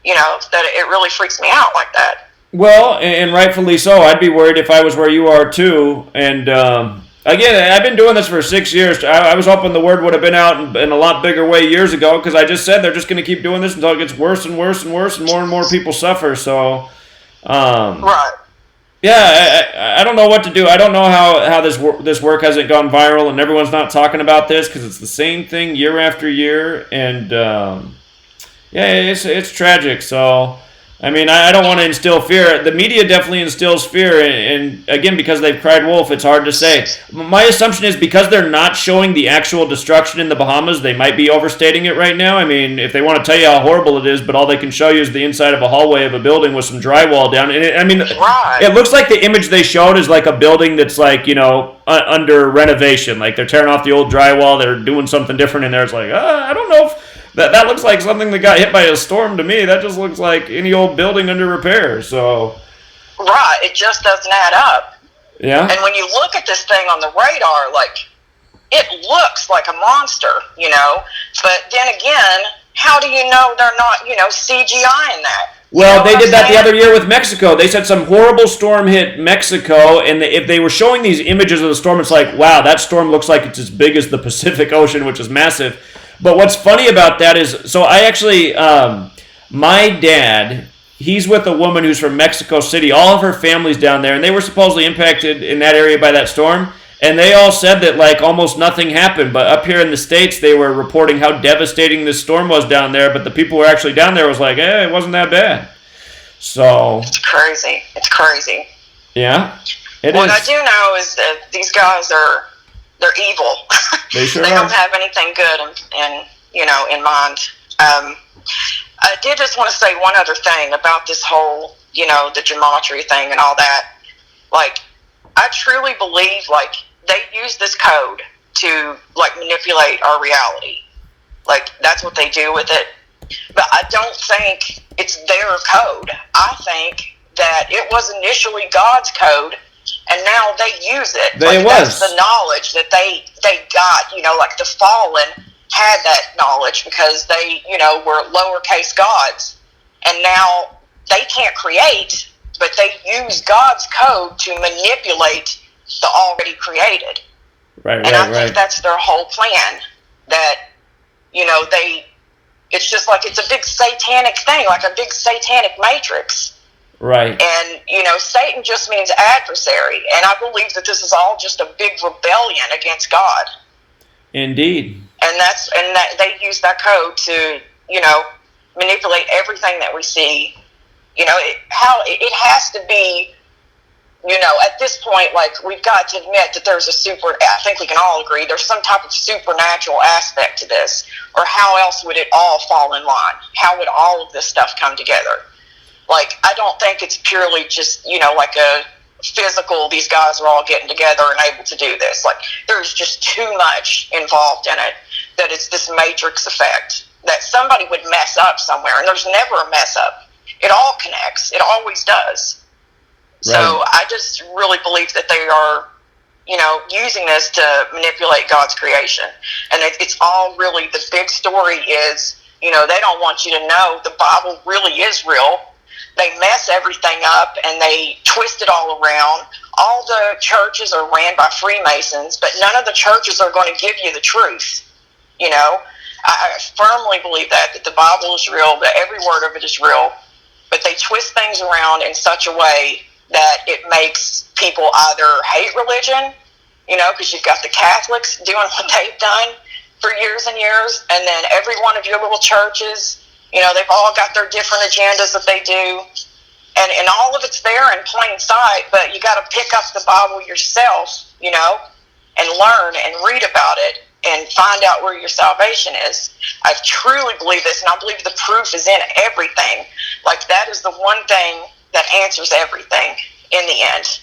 you know, that it really freaks me out like that. Well, and rightfully so. I'd be worried if I was where you are too. And again, I've been doing this for 6 years. I was hoping the word would have been out in a lot bigger way years ago, because I just said they're just going to keep doing this until it gets worse and worse and worse, and more people suffer. So, right. Yeah, I don't know what to do. I don't know how this work hasn't gone viral and everyone's not talking about this, because it's the same thing year after year, and yeah, it's tragic. So, I mean, I don't want to instill fear. The media definitely instills fear, and again, because they've cried wolf, it's hard to say. My assumption is because they're not showing the actual destruction in the Bahamas, they might be overstating it right now. I mean, if they want to tell you how horrible it is, but all they can show you is the inside of a hallway of a building with some drywall down. And it looks like the image they showed is like a building that's like, you know, under renovation. Like they're tearing off the old drywall, they're doing something different in there. It's like, I don't know if... That looks like something that got hit by a storm to me. That just looks like any old building under repair. So, right, it just doesn't add up. Yeah. And when you look at this thing on the radar, like, it looks like a monster, you know. But then again, how do you know they're not, you know, CGI in that? Well, they did that the other year with Mexico. They said some horrible storm hit Mexico, and if they were showing these images of the storm, it's like, wow, that storm looks like it's as big as the Pacific Ocean, which is massive. But what's funny about that is, so I actually, my dad, he's with a woman who's from Mexico City. All of her family's down there, and they were supposedly impacted in that area by that storm. And they all said that, like, almost nothing happened. But up here in the States, they were reporting how devastating this storm was down there. But the people who were actually down there was like, it wasn't that bad. So. It's crazy. It's crazy. Yeah, what I do know is that these guys they're evil. They sure They are. don't have anything good in mind. I did just want to say one other thing about this whole, you know, the gematria thing and all that. Like, I truly believe, like, they use this code to, like, manipulate our reality. Like, that's what they do with it. But I don't think it's their code. I think that it was initially God's code, and now they use it. That's the knowledge that they got, you know, like the fallen had that knowledge because they, you know, were lowercase gods. And now they can't create, but they use God's code to manipulate the already created. Right. I think that's their whole plan. That, you know, it's just like it's a big satanic thing, like a big satanic matrix. Right. And, you know, Satan just means adversary. And I believe that this is all just a big rebellion against God. Indeed. And that they use that code to, you know, manipulate everything that we see. You know, it has to be, you know, at this point, like, we've got to admit that I think we can all agree, there's some type of supernatural aspect to this. Or how else would it all fall in line? How would all of this stuff come together? Like, I don't think it's purely just, you know, like a physical, these guys are all getting together and able to do this. Like, there's just too much involved in it, that it's this matrix effect, that somebody would mess up somewhere, and there's never a mess up. It all connects. It always does. Right. So I just really believe that they are, you know, using this to manipulate God's creation. And it's all really, the big story is, you know, they don't want you to know the Bible really is real. They mess everything up and they twist it all around. All the churches are ran by Freemasons, but none of the churches are going to give you the truth. You know, I firmly believe that the Bible is real, that every word of it is real, but they twist things around in such a way that it makes people either hate religion, you know, because you've got the Catholics doing what they've done for years and years, and then every one of your little churches, you know, they've all got their different agendas that they do, and all of it's there in plain sight, but you got to pick up the Bible yourself, you know, and learn and read about it and find out where your salvation is. I truly believe this, and I believe the proof is in everything. Like, that is the one thing that answers everything in the end.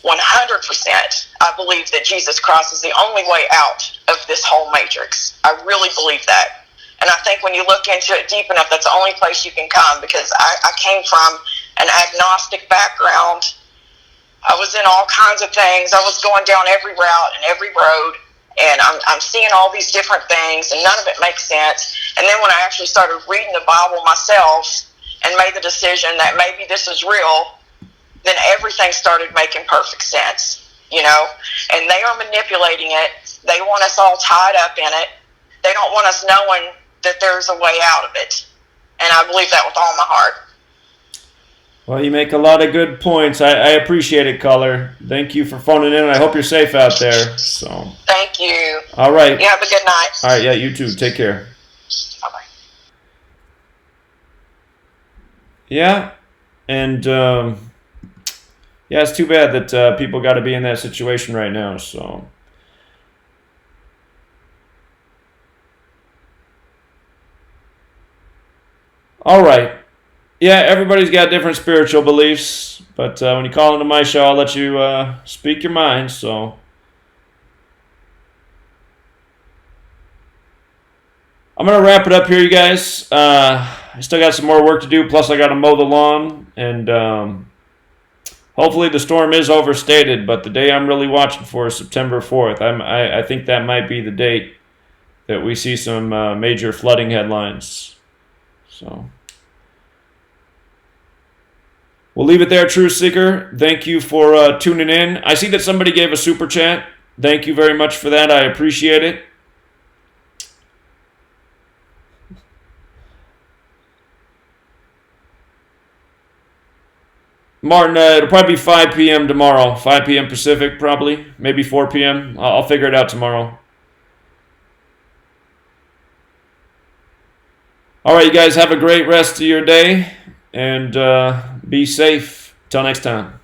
100%. I believe that Jesus Christ is the only way out of this whole matrix. I really believe that. And I think when you look into it deep enough, that's the only place you can come, because I came from an agnostic background. I was in all kinds of things. I was going down every route and every road, And I'm seeing all these different things, and none of it makes sense. And then when I actually started reading the Bible myself and made the decision that maybe this is real, then everything started making perfect sense, you know. And they are manipulating it. They want us all tied up in it. They don't want us knowing that there's a way out of it. And I believe that with all my heart. Well, you make a lot of good points. I appreciate it, caller. Thank you for phoning in. I hope you're safe out there. So. Thank you. All right. You have a good night. All right, yeah, you too. Take care. Bye-bye. Yeah, and yeah, it's too bad that people got to be in that situation right now. So. All right. Yeah, everybody's got different spiritual beliefs, but when you call into my show, I'll let you speak your mind, so. I'm going to wrap it up here, you guys. I still got some more work to do, plus I got to mow the lawn, and hopefully the storm is overstated, but the day I'm really watching for is September 4th. I think that might be the date that we see some major flooding headlines. So. We'll leave it there, Truth Seeker. Thank you for tuning in. I see that somebody gave a super chat. Thank you very much for that. I appreciate it. Martin, it'll probably be 5 p.m. tomorrow. 5 p.m. Pacific, probably. Maybe 4 p.m. I'll figure it out tomorrow. All right, you guys have a great rest of your day. And be safe. Till next time.